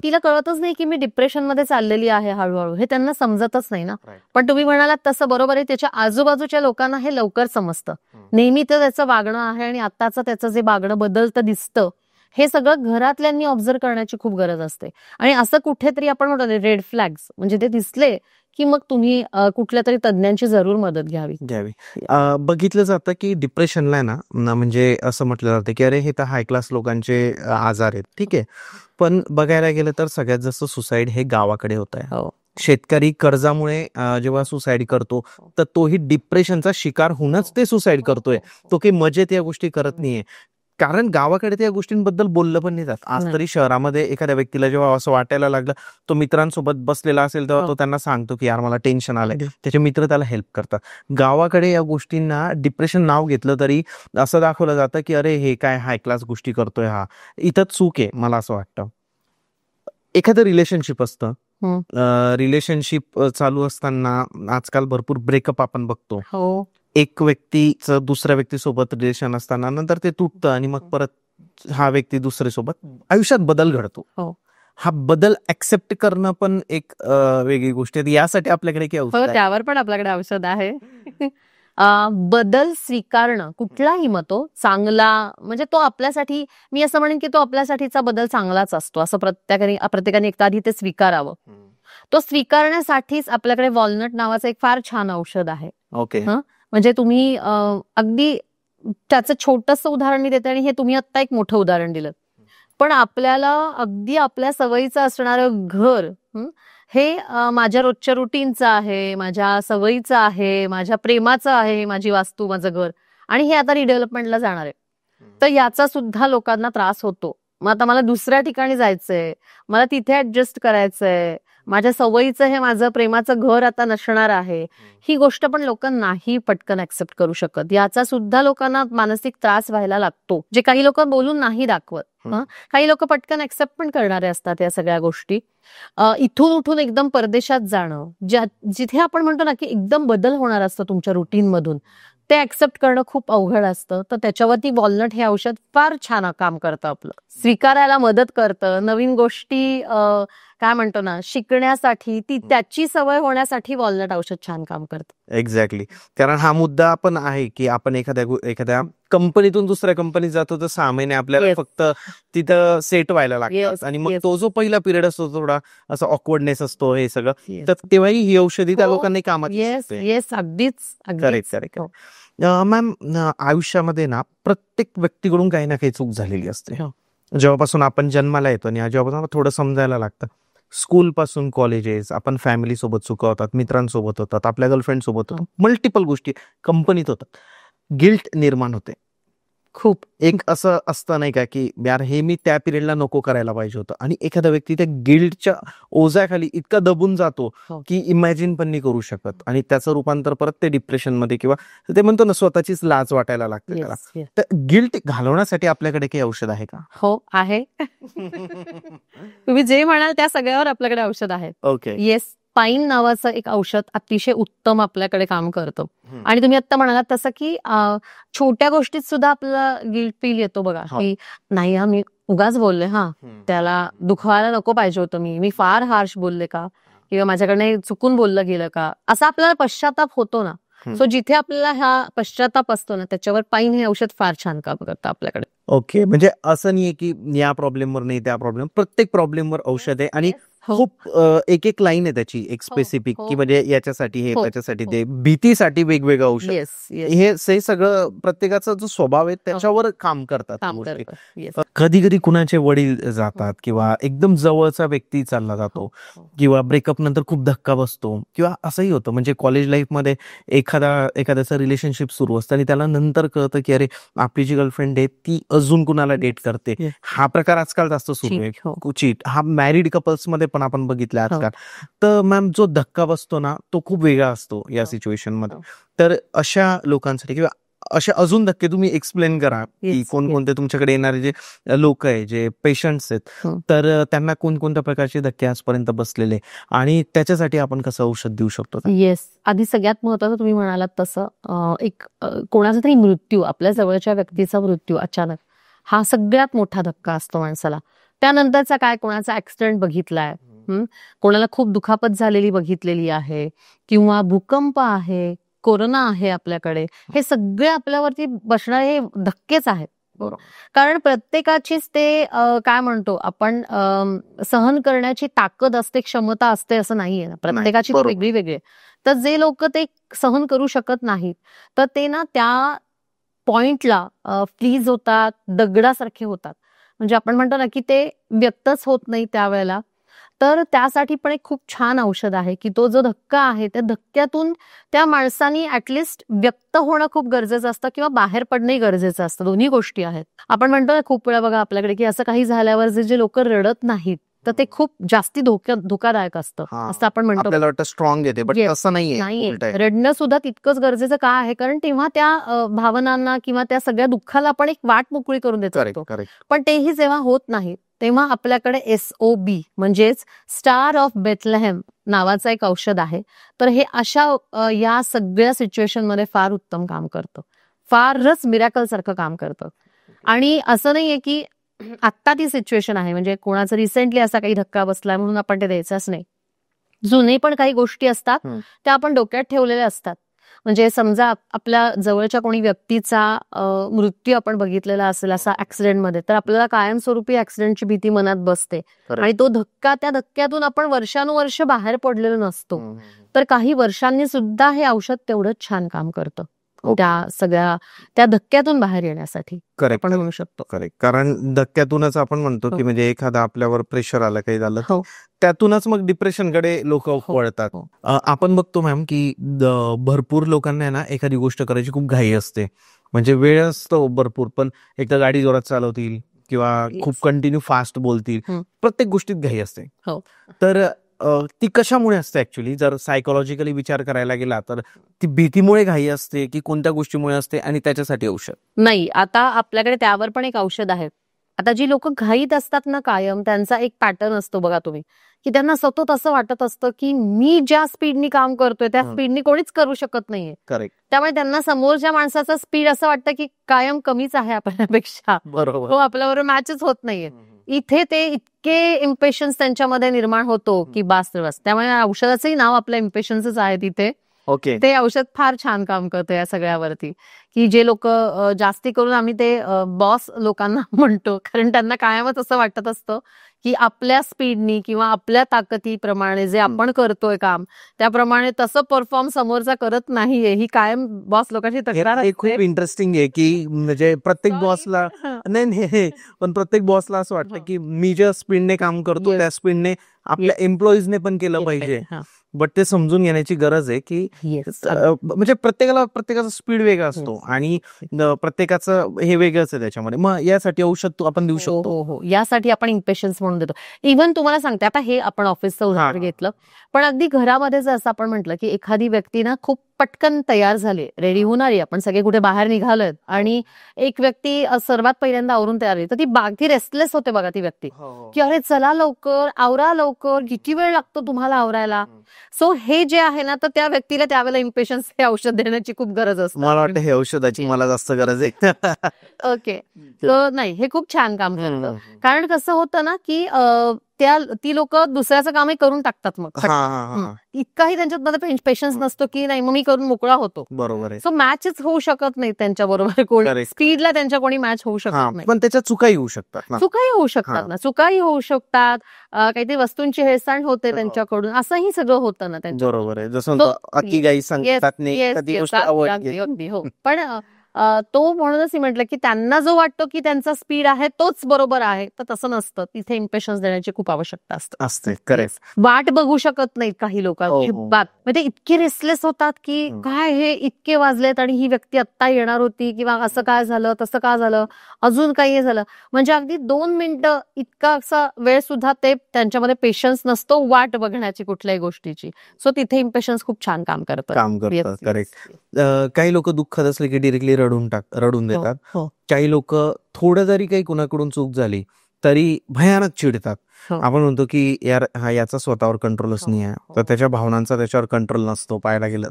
तिला कळतच नाही, की मी डिप्रेशनमध्ये चाललेली आहे हळूहळू, हे त्यांना समजतच नाही ना. पण तुम्ही म्हणालात तसं बरोबर आहे, त्याच्या आजूबाजूच्या लोकांना हे लवकर समजतं. नेहमी तर त्याचं वागणं आहे आणि आताचं त्याचं जे वागणं बदलतं दिसतं, हे सगळं घरातल्यांनी ऑब्झर्व करण्याची खूप गरज असते. आणि असं कुठेतरी आपण म्हणतो रेड फ्लॅग्स, म्हणजे ते दिसले की मग तुम्ही कुठल्या तरी तज्ञांची जरूर मदत घ्यावी.
बघितलं जातं की डिप्रेशनला ना, म्हणजे असं म्हटलं जातं की अरे हे तर हाय क्लास लोकांचे आजार आहेत, ठीक आहे. पण बघायला गेलं तर सगळ्यात जास्त सुसाईड हे गावाकडे होत आहे. शेतकरी कर्जामुळे जेव्हा सुसाईड करतो तर तोही डिप्रेशनचा शिकार होऊनच ते सुसाईड करतोय, तो काही मजेत या गोष्टी करत नाहीये, कारण गावाकडे त्या गोष्टींबद्दल बोललं पण नाही जात. आज तरी शहरामध्ये एखाद्या व्यक्तीला जेव्हा असं वाटायला लागलं, तो मित्रांसोबत बसलेला असेल तेव्हा तो त्यांना सांगतो की यार मला टेन्शन आलंय, त्याचे मित्र त्याला हेल्प करतात. गावाकडे या गोष्टींना डिप्रेशन नाव घेतलं तरी असं दाखवलं जातं की अरे हे काय हाय क्लास गोष्टी करतोय हा. इथं चूक आहे मला असं वाटतं. एखादं रिलेशनशिप असतं, रिलेशनशिप चालू असताना आजकाल भरपूर ब्रेकअप आपण बघतो. एक व्यक्तीचं दुसऱ्या व्यक्तीसोबत रिलेशन असताना नंतर ते तुटतं आणि मग परत हा व्यक्ती दुसऱ्यासोबत, आयुष्यात बदल घडतो. हा बदल ऍक्सेप्ट करणं पण एक वेगळी गोष्ट आहे. यासाठी आपल्याकडे काय औषध आहे?
त्यावर पण आपल्याकडे औषध आहे. बदल स्वीकारणं, कुठलाही मत हो, चांगला म्हणजे तो आपल्यासाठी, मी असं म्हणेन की तो आपल्यासाठीचा बदल चांगलाच असतो, असं प्रत्येकाने एकदा आधी ते स्वीकारावं. तो स्वीकारण्यासाठीच आपल्याकडे वॉलनट नावाचं एक फार छान औषध आहे.
ओके.
म्हणजे तुम्ही अगदी त्याचं छोटंसं उदाहरण मी देते आणि हे तुम्ही आत्ता एक मोठं उदाहरण दिलं, पण आपल्याला अगदी आपल्या सवयीचं असणारं घर हे माझ्या रोजच्या रुटीनचं आहे, माझ्या सवयीचं आहे, माझ्या प्रेमाचं आहे, माझी वास्तू, माझं घर, आणि हे आता रिडेव्हलपमेंटला जाणार आहे. तर याचा सुद्धा लोकांना त्रास होतो. मग आता मला दुसऱ्या ठिकाणी जायचंय, मला तिथे ऍडजस्ट करायचंय, माझ्या सवयीचं हे माझं प्रेमाचं घर आता नसणार आहे, ही गोष्ट पण लोक नाही पटकन ऍक्सेप्ट करू शकत. याचा सुद्धा लोकांना मानसिक त्रास व्हायला लागतो, जे काही लोक बोलून नाही दाखवत. काही लोक पटकन ऍक्सेप्ट पण करणारे असतात या सगळ्या गोष्टी. इथून उठून एकदम परदेशात जाणं, जिथे आपण म्हणतो ना की एकदम बदल होणार असतं तुमच्या रुटीन मधून, ते ऍक्सेप्ट करणं खूप अवघड असतं. तर त्याच्यावरती वॉलनट हे औषध फार छान काम करतं, आपलं स्वीकारायला मदत करतं, नवीन गोष्टी काय म्हणतो ना शिकण्यासाठी, ती त्याची सवय होण्यासाठी वॉलनट औषध छान काम करतं.
एक्झॅक्टली. कारण हा मुद्दा पण आहे की आपण एखाद्या कंपनीतून दुसऱ्या कंपनीत जातो तर 6 महिने आपल्याला फक्त तिथं सेट व्हायला लागतात, आणि मग तो जो पहिला पिरियड असतो थोडा असा ऑकवर्डनेस असतो, हे सगळं, तर तेव्हाही ही औषधी त्या लोकांना कामात
येस, अगदीच.
करेक्ट. मॅम, आयुष्यामध्ये ना प्रत्येक व्यक्तीकडून काही ना काही चूक झालेली असते. जेव्हापासून आपण जन्माला येतो आणि जेव्हापासून थोडं समजायला लागतं, स्कूल पासून कॉलेजेस, आपण फॅमिली सोबत चुका मित्रांसोबत होतात, आपल्या गर्लफ्रेंड सोबत होतात, मल्टिपल गोष्टी कंपनीत होतात, गिल्ट निर्माण होते खूप. एक असं असतं नाही का की यार हे मी त्या पिरियडला नको करायला पाहिजे होतं, आणि एखादा व्यक्ती त्या गिल्टच्या ओझ्याखाली इतका दबून जातो की इमॅजिन पण नाही करू शकत, आणि त्याचं रूपांतर परत ते डिप्रेशन मध्ये किंवा ते म्हणतो ना स्वतःचीच लाज वाटायला लागते त्याला. तर गिल्ट घालवण्यासाठी आपल्याकडे काही औषध आहे का?
हो, आहे. तुम्ही जे म्हणाल त्या सगळ्यावर आपल्याकडे औषध आहे.
ओके.
येस, पाईन नावाचं एक औषध अतिशय उत्तम आपल्याकडे काम करतं. आणि तुम्ही आता म्हणालात तसं की छोट्या गोष्टीत सुद्धा आपल्याला गिल्ट फील येतो बघा, की नाही मी उगाच बोलले, त्याला दुखवायला नको पाहिजे होतं, मी फार हार्श बोलले का, किंवा माझ्याकडे चुकून बोललं गेलं का, असा आपल्याला पश्चाताप होतो ना. सो जिथे आपल्याला हा पश्चाताप असतो ना, त्याच्यावर पाईन हे औषध फार छान काम करतं आपल्याकडे.
ओके. म्हणजे असं नाहीये की या प्रॉब्लेमवर नाही, त्या प्रॉब्लेम, प्रत्येक प्रॉब्लेमवर औषध आहे, आणि खूप एक लाईन आहे त्याची एक स्पेसिफिक, की म्हणजे याच्यासाठी हे, त्याच्यासाठी ते, भीतीसाठी वेगवेगळं औषध. हे सगळं प्रत्येकाचा जो स्वभाव आहे त्याच्यावर काम करतात. कधी कधी कुणाचे वडील जातात, किंवा एकदम जवळचा व्यक्ती चालला जातो, किंवा ब्रेकअप नंतर खूप धक्का बसतो, किंवा असंही होतं म्हणजे कॉलेज लाईफ मध्ये एखाद्याचं रिलेशनशिप सुरू असतं आणि त्याला नंतर कळतं की अरे आपली जी गर्लफ्रेंड आहे ती अजून कुणाला डेट करते. हा प्रकार आजकाल जास्त सुरू आहे, चीट. हा मॅरिड कपल्स मध्ये पण आपण बघितलं आजकाल. तर मॅम, जो धक्का बसतो ना तो खूप वेगळा असतो या सिच्युएशन मध्ये. तर अशा लोकांसाठी, किंवा असे अजून धक्के तुम्ही एक्सप्लेन करा की कोणकोणते तुमच्याकडे येणारे जे लोक आहे, जे पेशंट्स आहेत, तर त्यांना कोणकोणत्या प्रकारचे धक्के आजपर्यंत बसलेले, आणि त्याच्यासाठी आपण कसं औषध देऊ शकतो?
येस, आधी सगळ्यात महत्वाचं तुम्ही म्हणालात तसं एक कोणाचा तरी मृत्यू, आपल्या जवळच्या व्यक्तीचा मृत्यू अचानक, हा सगळ्यात मोठा धक्का असतो माणसाला. त्यानंतरचा काय, कोणाचा ऍक्सिडेंट बघितलाय, कोणाला खूप दुखापत झालेली बघितलेली आहे, किंवा भूकंप आहे, कोरोना आहे आपल्याकडे, हे सगळे आपल्यावरती बसणारे हे धक्केच आहेत. कारण प्रत्येकाचीच ते काय म्हणतो आपण सहन करण्याची ताकद असते, क्षमता असते असं नाहीये ना, प्रत्येकाची वेगळी वेगळी. तर जे लोक ते सहन करू शकत नाहीत, तर ते ना त्या पॉइंटला फ्रीज होतात, दगडासारखे होतात. म्हणजे आपण म्हणतो ना की ते व्यक्तच होत नाही त्यावेळेला. तर त्यासाठी पण एक खूप छान औषध आहे, की तो जो धक्का आहे त्या धक्क्यातून त्या माणसानी ऍटलिस्ट व्यक्त होणं खूप गरजेचं असतं, किंवा बाहेर पडणंही गरजेचं असतं. दोन्ही गोष्टी आहेत. आपण म्हणतो ना खूप वेळा बघा आपल्याकडे की असं काही झाल्यावर जे लोक रडत नाहीत, तर ते खूप जास्ती धोकादायक असतं असं आपण म्हणतो.
आपल्याला वाटतं स्ट्रॉंग येते, पण असं नाहीये.
रडणं सुद्धा तितकंच गरजेचं का आहे, कारण तेव्हा त्या भावनांना किंवा त्या सगळ्या दुःखाला आपण एक वाट मोकळी करून देतो. पण तेही जेव्हा होत नाही, तेव्हा आपल्याकडे SOB म्हणजेच स्टार ऑफ बेथलेहेम नावाचं एक औषध आहे. तर हे अशा या सगळ्या सिच्युएशन मध्ये फार उत्तम काम करतं, फारच मिरॅकल सारखं काम करतं. आणि असं नाहीये की आत्ता ती सिच्युएशन आहे, म्हणजे कोणाचं रिसेंटली असा काही धक्का बसलाय म्हणून आपण ते द्यायचाच नाही. जुने पण काही गोष्टी असतात त्या आपण डोक्यात ठेवलेल्या असतात. म्हणजे समजा आपल्या जवळच्या कोणी व्यक्तीचा मृत्यू आपण बघितलेला असेल असा ऍक्सिडेंटमध्ये, तर आपल्याला कायमस्वरूपी ऍक्सिडेंटची भीती मनात बसते आणि तो धक्का, त्या धक्क्यातून आपण वर्षानुवर्ष बाहेर पडलेलो नसतो. तर काही वर्षांनी सुद्धा हे औषध तेवढंच छान काम करतं त्या सगळ्या त्या धक्क्यातून बाहेर येण्यासाठी.
करेक्ट
आपण म्हणू शकतो.
करेक्ट. कारण धक्क्यातूनच आपण म्हणतो की म्हणजे एखादा आपल्यावर प्रेशर आलं, काही झालं, त्यातूनच मग डिप्रेशनकडे लोक वळतात. आपण बघतो मॅम की भरपूर लोकांना ना एखादी गोष्ट करायची खूप घाई असते, म्हणजे वेळ असतो भरपूर, पण एकदा गाडी जोरात चालवतील किंवा खूप कंटिन्यू फास्ट बोलतील, प्रत्येक गोष्टीत घाई असते. तर ती कशामुळे असते ऍक्च्युली, जर सायकोलॉजिकली विचार करायला गेला तर ती भीतीमुळे घाई असते की कोणत्या गोष्टीमुळे असते, आणि त्याच्यासाठी औषध
नाही. आता आपल्याकडे त्यावर पण एक औषध आहे. आता जी लोक घाईत असतात ना कायम, त्यांचा एक पॅटर्न असतो बघा तुम्ही, की त्यांना सतत असं वाटत असतं की मी ज्या स्पीडनी काम करतोय त्या स्पीडनी कोणीच करू शकत नाहीये.
करेक्ट.
त्यामुळे त्यांना समोरच्या माणसाचा स्पीड असं वाटतं की कायम कमीच आहे आपल्यापेक्षा,
बरोबर,
हो आपल्याबरोबर मॅचच होत नाहीये. इथे ते इतके इम्पेशन्स त्यांच्यामध्ये निर्माण होतो की बास बस. त्यामुळे औषधाचंही नाव आपलं इम्पेशन्सच आहे तिथे.
ओके.
ते औषध फार छान काम करतं या सगळ्यावरती, की जे लोक जास्ती करून आम्ही ते बॉस लोकांना म्हणतो, कारण त्यांना कायमच असं वाटत असतं की आपल्या स्पीडनी किंवा आपल्या ताकदीप्रमाणे जे आपण करतोय काम, त्याप्रमाणे तसं परफॉर्म समोरचा करत नाहीये, ही कायम बॉस लोकांची तक्रार
हे
असते.
खूप इंटरेस्टिंग आहे की म्हणजे प्रत्येक बॉसला नाही, पण प्रत्येक बॉसला असं वाटतं की मी ज्या स्पीडने काम करतो त्या स्पीडने आपल्या एम्प्लॉईजने पण केलं पाहिजे. बट ते समजून घेण्याची गरज आहे की म्हणजे प्रत्येकाचा स्पीड वेगळा असतो आणि प्रत्येकाचं हे वेगळंच आहे त्याच्यामध्ये. मग यासाठी औषध आपण देऊ शकतो.
हो, यासाठी आपण इम्पेशन्स म्हणून देतो. इव्हन तुम्हाला सांगते, आता हे आपण ऑफिसचं उदाहरण घेतलं, पण अगदी घरामध्ये जर असं आपण म्हटलं की एखादी व्यक्ती ना खूप पटकन तयार झाली, रेडी होणारी, आपण सगळे कुठे बाहेर निघालोय आणि एक व्यक्ती सर्वात पहिल्यांदा आवरून तयार झाली, तर ती रेस्टलेस होते बघा ती व्यक्ती, की अरे चला लवकर आवरा, लवकर किती वेळ लागतो तुम्हाला आवरायला. सो हे जे आहे ना, तर त्या व्यक्तीला त्यावेळेला इम्पेशन्स हे औषध देण्याची खूप गरज असते.
मला वाटतं हे औषधाची मला जास्त गरज आहे.
ओके. तर नाही, हे खूप छान काम करतं. कारण कसं होतं ना की ती लोक दुसऱ्याचं कामही करून टाकतात. मग इतकाही त्यांच्यात पेशन्स नसतो की नाही मग मी करून मोकळा होतो.
बरोबर आहे.
सो मॅचच होऊ शकत नाही त्यांच्या बरोबर, कोणी स्पीडला त्यांच्या कोणी मॅच होऊ शकत नाही.
पण त्याच्या चुकाही होऊ शकतात ना.
चुकाही होऊ शकतात, काहीतरी वस्तूंची हेळसांड होते त्यांच्याकडून, असंही सगळं होतं ना त्यांच्या.
बरोबर आहे. जसं अति गाई सांगतात नाही,
अगदी हो. पण तो म्हणूनच मी म्हटलं की त्यांना जो वाटतो की त्यांचा स्पीड आहे तोच बरोबर आहे, तर तसं नसतं. तिथे इम्पेशन्स देण्याची खूप आवश्यकता
असते. करेक्ट.
वाट बघू शकत नाहीत काही लोक, म्हणजे इतके रेस्टलेस होतात की काय हे इतके वाजलेत आणि ही व्यक्ती आत्ता येणार होती, किंवा असं काय झालं, तसं का झालं, अजून काही झालं, म्हणजे अगदी 2 मिनिटं इतका असा वेळ सुद्धा ते त्यांच्यामध्ये पेशन्स नसतो वाट बघण्याची कुठल्याही गोष्टीची. सो तिथे इम्पेशन्स खूप छान काम करतात.
करेक्ट. काही लोक दुःखात असले की डिरेक्टली रडून देतात. काही लोक थोडं जरी काही कुणाकडून चूक झाली तरी भयानक चिडतात. आपण म्हणतो की याचा स्वतःवर कंट्रोलच नाही आहे, तर त्याच्या भावनांचा त्याच्यावर कंट्रोल नसतो पाहायला गेलं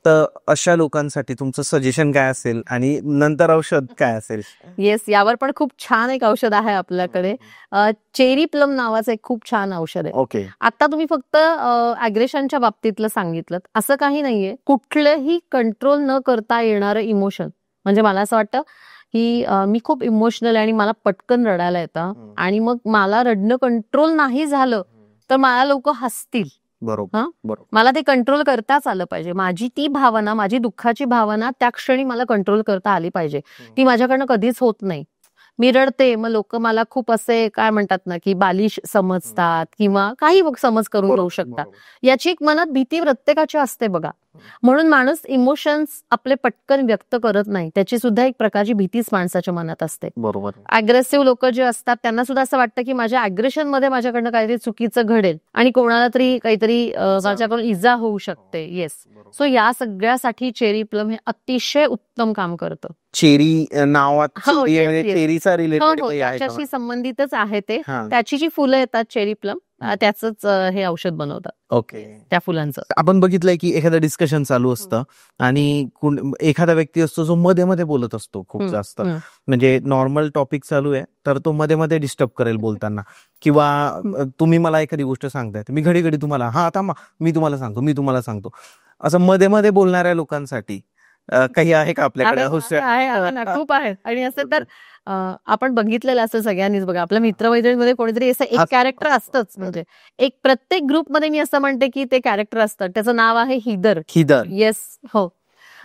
तर अशा लोकांसाठी तुमचं सजेशन काय असेल आणि नंतर औषध काय असेल?
येस, यावर पण खूप छान एक औषध आहे आपल्याकडे. चेरी प्लम नावाचं एक खूप छान औषध आहे.
ओके.
आता तुम्ही फक्त अग्रेशनच्या बाबतीतलं सांगितलं, असं काही नाहीये. कुठलंही कंट्रोल न करता येणारं इमोशन, म्हणजे मला असं वाटतं की मी खूप इमोशनल आहे आणि मला पटकन रडायला येतं, आणि मग मला रडणं कंट्रोल नाही झालं तर मला लोक हसतील.
बरोबर.
मला ते कंट्रोल करताच आलं पाहिजे. माझी ती भावना, माझी दुःखाची भावना त्या क्षणी मला कंट्रोल करता आली पाहिजे. ती माझ्याकडनं कधीच होत नाही. मी रडते, मग लोक मला खूप असे काय म्हणतात ना की बालिश समजतात किंवा काही समज करून घेऊ शकतात. याची एक मनात भीती प्रत्येकाची असते बघा. म्हणून माणूस इमोशन्स आपले पटकन व्यक्त करत नाही, त्याची सुद्धा एक प्रकारची भीतीच माणसाच्या मनात असते.
बरोबर.
अग्रेसिव्ह लोक जे असतात त्यांना सुद्धा असं वाटतं की माझ्या अग्रेशन मध्ये माझ्याकडनं काहीतरी चुकीचं घडेल आणि कोणाला तरी काहीतरी माझ्याकडून इजा होऊ शकते. येस. सो या सगळ्यासाठी चेरी प्लम हे अतिशय उत्तम काम करतं.
चेरी नावात चेरीचा रिलेटेड
त्याच्याशी संबंधितच आहे ते. त्याची जी फुलं येतात चेरी प्लम, त्याचंच हे औषध बनवतात,
ओके.
त्या फुलांचं.
आपण बघितलंय की एखादं डिस्कशन चालू असतं आणि एखादा व्यक्ती असतो जो मध्ये मध्ये बोलत असतो खूप जास्त, म्हणजे नॉर्मल टॉपिक चालू आहे तर तो मध्ये मध्ये डिस्टर्ब करेल बोलताना, किंवा तुम्ही मला एखादी गोष्ट सांगताय मी घडी घडी तुम्हाला हा थांबा मी तुम्हाला सांगतो असं मध्ये मध्ये बोलणाऱ्या लोकांसाठी काही आहे का आपल्याकडे?
खूप आहे. आणि असं तर आपण बघितलेलं असं सगळ्यांनीच बघा, आपल्या मित्रमैत्रिणीमध्ये कोणीतरी असं एक कॅरेक्टर असतंच. म्हणजे एक प्रत्येक ग्रुपमध्ये मी असं म्हणते की ते कॅरेक्टर असतं, त्याचं नाव आहे हिदर. येस, हो.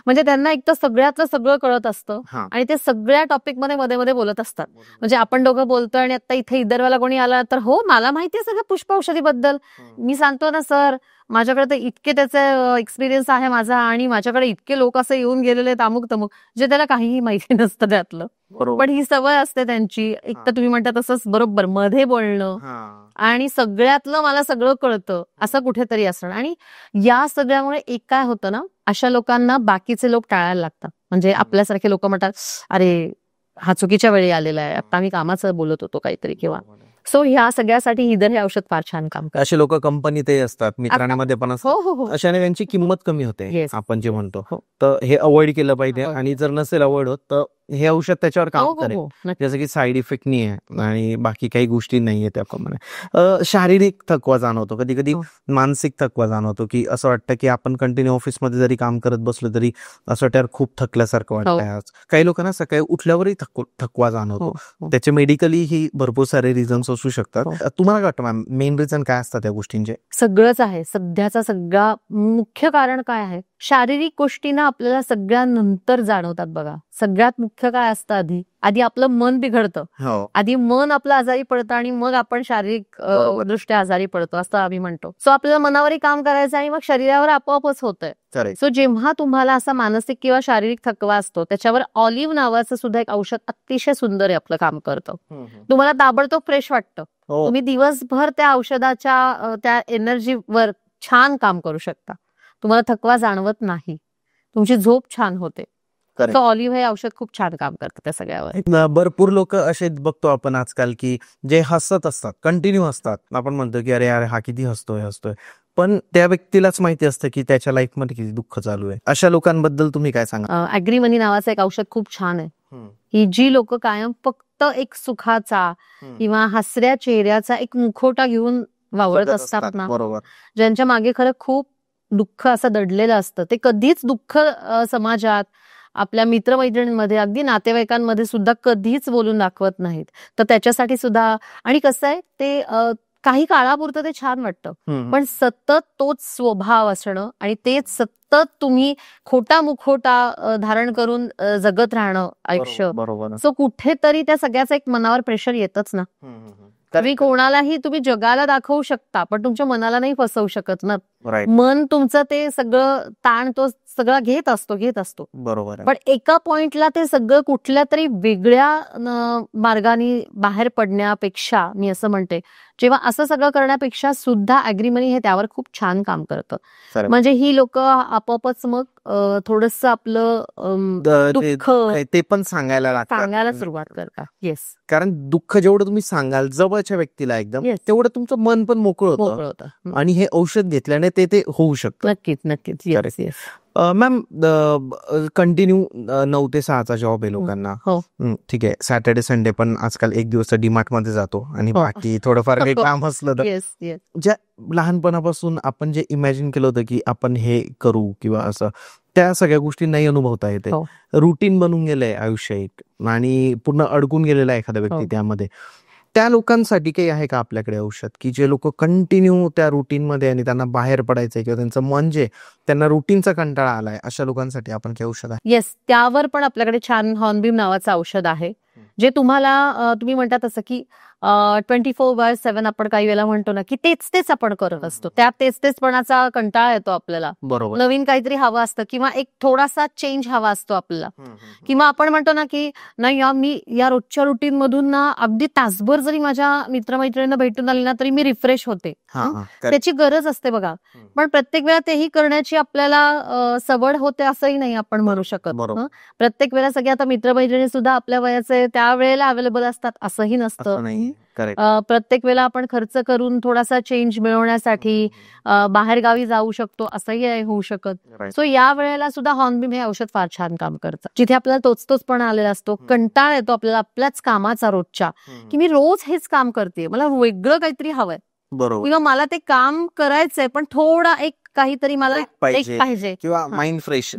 म्हणजे त्यांना एक तर सगळ्यातलं सगळं कळत असतं आणि ते सगळ्या टॉपिक मध्ये मध्ये मध्ये बोलत असतात. म्हणजे आपण दोघं बोलतोय आणि आता इथे इदरवाला कोणी आला तर हो मला माहितीये सगळं पुष्प औषधीबद्दल, मी सांगतो ना सर माझ्याकडे तर इतके त्याचे एक्सपिरियन्स आहे माझा, आणि माझ्याकडे इतके लोक असे येऊन गेलेले अमुक तमुक, जे त्याला काहीही माहिती नसतं त्यातलं. पण ही सवय असते त्यांची. एक तर तुम्ही म्हणता तसंच बरोबर मध्ये बोलणं आणि सगळ्यातलं मला सगळं कळतं असं कुठेतरी असणं. आणि या सगळ्यामुळे एक काय होतं ना, अशा लोकांना बाकीचे लोक टाळायला लागतात. म्हणजे आपल्यासारखे लोक म्हणतात अरे हा चुकीच्या वेळी आलेला आहे, आता आम्ही कामाचं बोलत होतो काहीतरी, किंवा सो ह्या सगळ्यासाठी हिदर हे औषध फार छान काम करतं.
असे लोक कंपनीतही असतात, मित्रांमध्ये पण असतात.
हो.
अशाने त्यांची किंमत कमी होते, आपण जे म्हणतो. तर हे अवॉइड केलं पाहिजे. आणि जर नसेल अवॉइड होत तर हे औषध त्याच्यावर काम करेल, जसं की साईड इफेक्ट नाही आहे आणि बाकी काही गोष्टी नाहीये त्याप्रमाणे. शारीरिक थकवा जाणवतो, कधी कधी मानसिक थकवा जाणवतो, की असं वाटतं की आपण कंटिन्यू ऑफिसमध्ये जरी काम करत बसलो तरी असं वाटतं खूप थकल्यासारखं वाटतंय आज. काही लोकांना सकाळी उठल्यावरही थकवा जाणवतो. त्याचे मेडिकली ही भरपूर सारे रिझन्स असू शकतात. तुम्हाला काय वाटतं मॅम, मेन रिझन काय असतात त्या गोष्टींचे?
सगळंच आहे. सध्याचा सगळा मुख्य कारण काय आहे, शारीरिक गोष्टींना आपल्याला सगळ्यानंतर जाणवतात बघा. सगळ्यात मुख्य काय असतं, आधी आपलं मन बिघडतं, आधी मन आपलं आजारी पडतं आणि मग आपण शारीरिक दृष्ट्या आजारी पडतो असं आम्ही म्हणतो. सो आपल्याला मनावरही काम करायचं आणि मग शरीरावर आपोआपच होतंय. सो जेव्हा तुम्हाला असा मानसिक किंवा शारीरिक थकवा असतो, त्याच्यावर ऑलिव्ह नावाचं सुद्धा एक औषध अतिशय सुंदर आहे, आपलं काम करतं. तुम्हाला ताबडतोब फ्रेश वाटतं, तुम्ही दिवसभर त्या औषधाच्या त्या एनर्जीवर छान काम करू शकता, तुम्हाला थकवा जाणवत नाही, तुमची झोप छान होते. तर ऑलिव्ह हे औषध खूप छान काम करतं त्या सगळ्यावर.
भरपूर लोक असे बघतो आपण आजकाल की जे हसत असतात, कंटिन्यू असतात. आपण म्हणतो की अरे यार हा किती हसतोय, पण त्या व्यक्तीलाच माहिती असतं की त्याच्या लाईफमध्ये किती दुःख चालू आहे. अशा लोकांबद्दल तुम्ही काय सांगा?
ॲग्रीमनी नावाचं एक औषध खूप छान आहे. ही जी लोक कायम फक्त एक सुखाचा किंवा हसऱ्या चेहऱ्याचा एक मुखवटा घेऊन वावरत असतात ना,
बरोबर,
ज्यांच्या मागे खरं खूप दुःख असं दडलेलं असतं, ते कधीच दुःख समाजात, आपल्या मित्रमैत्रिणींमध्ये, अगदी नातेवाईकांमध्ये सुद्धा कधीच बोलून दाखवत नाहीत. तर त्याच्यासाठी सुद्धा, आणि कसं आहे ते काही काळापुरतं ते छान वाटतं, पण सतत तोच स्वभाव असणं आणि तेच सतत तुम्ही खोटा मुखोटा धारण करून जगत राहणं आयुष्य, सो कुठेतरी त्या सगळ्याचा एक मनावर प्रेशर येतच ना. तुम्ही कोणालाही तुम्ही जगाला दाखवू शकता, पण तुमच्या मनाला नाही फसवू शकत ना. मन तुमचं ते सगळं ताण तो सगळा घेत असतो.
बरोबर.
पण एका पॉइंटला ते सगळं कुठल्या तरी वेगळ्या मार्गाने बाहेर पडण्यापेक्षा, मी असं म्हणते, जेव्हा असं सगळं करण्यापेक्षा सुद्धा ॲग्रीमनी हे त्यावर खूप छान काम करतं. म्हणजे ही लोक आपोआपच मग थोडस आपलं दुःख
ते पण सांगायला
सुरुवात करतात. येस,
कारण दुःख जेवढं तुम्ही सांगाल जवळच्या व्यक्तीला एकदम, तेवढं तुमचं मन पण मोकळं होतं आणि हे औषध घेतल्याने ते होऊ शकतं.
नक्कीच. येस.
मॅम, कंटिन्यू 9 ते 6चा जॉब आहे लोकांना. ठीक आहे, सॅटर्डे संडे पण आजकाल एक दिवस डीमार्ट मध्ये जातो आणि बाकी थोडंफार काही काम असलं तर, ज्या लहानपणापासून आपण जे इमॅजिन केलं होतं की आपण हे करू किंवा असं, त्या सगळ्या गोष्टी नाही अनुभवता येते. रुटीन बनून गेलंय आयुष्य एक, आणि पूर्ण अडकून गेलेला आहे एखादा व्यक्ती त्यामध्ये. त्या लोकांसाठी काही आहे का आपल्याकडे औषध, की जे लोक कंटिन्यू त्या रुटीन मध्ये आणि त्यांना बाहेर पडायचंय किंवा त्यांचं मन जे त्यांना रुटीनचा कंटाळा आलाय, अशा लोकांसाठी आपण काही औषध आहे?
येस, त्यावर पण आपल्याकडे छान हॉर्नबीम नावाचं औषध आहे, जे तुम्हाला तुम्ही म्हणतात असं की 24/7 आपण काही वेळेला म्हणतो ना की तेच आपण करत असतो, त्या तेचपणाचा कंटाळा येतो आपल्याला.
बरोबर.
नवीन काहीतरी हवं असतं किंवा एक थोडासा चेंज हवा असतो आपल्याला. किंवा आपण म्हणतो ना की नाही मी या रोजच्या रुटीन मधून ना अगदी तासभर जरी माझ्या मित्रमैत्रिणींना भेटून आली ना तरी मी रिफ्रेश होते. त्याची गरज असते बघा, पण प्रत्येक वेळा तेही करण्याची आपल्याला सवड होते असंही नाही आपण म्हणू शकत. प्रत्येक वेळेला सगळे आता मित्रमैत्रिणी सुद्धा आपल्या वयाचे त्या वेळेला अवेलेबल असतात असंही नसतं. नाही.
करेक्ट.
प्रत्येक वेळेला आपण खर्च करून थोडासा चेंज मिळवण्यासाठी बाहेर गावी जाऊ शकतो असंही नाही होऊ शकत. सो या वेळेला सुद्धा हॉर्नबीम हे औषध फार छान काम करतं. जिथे आपल्याला तोचतोचपणा आलेला असतो, कंटाळा येतो आपल्याला आपल्याच कामाचा रोजच्या, की मी रोज हेच काम करते, मला वेगळं काहीतरी हवंय
बरोबर
किंवा मला ते काम करायचंय पण थोडा एक काहीतरी मला एक पाहिजे
किंवा माइंड फ्रेश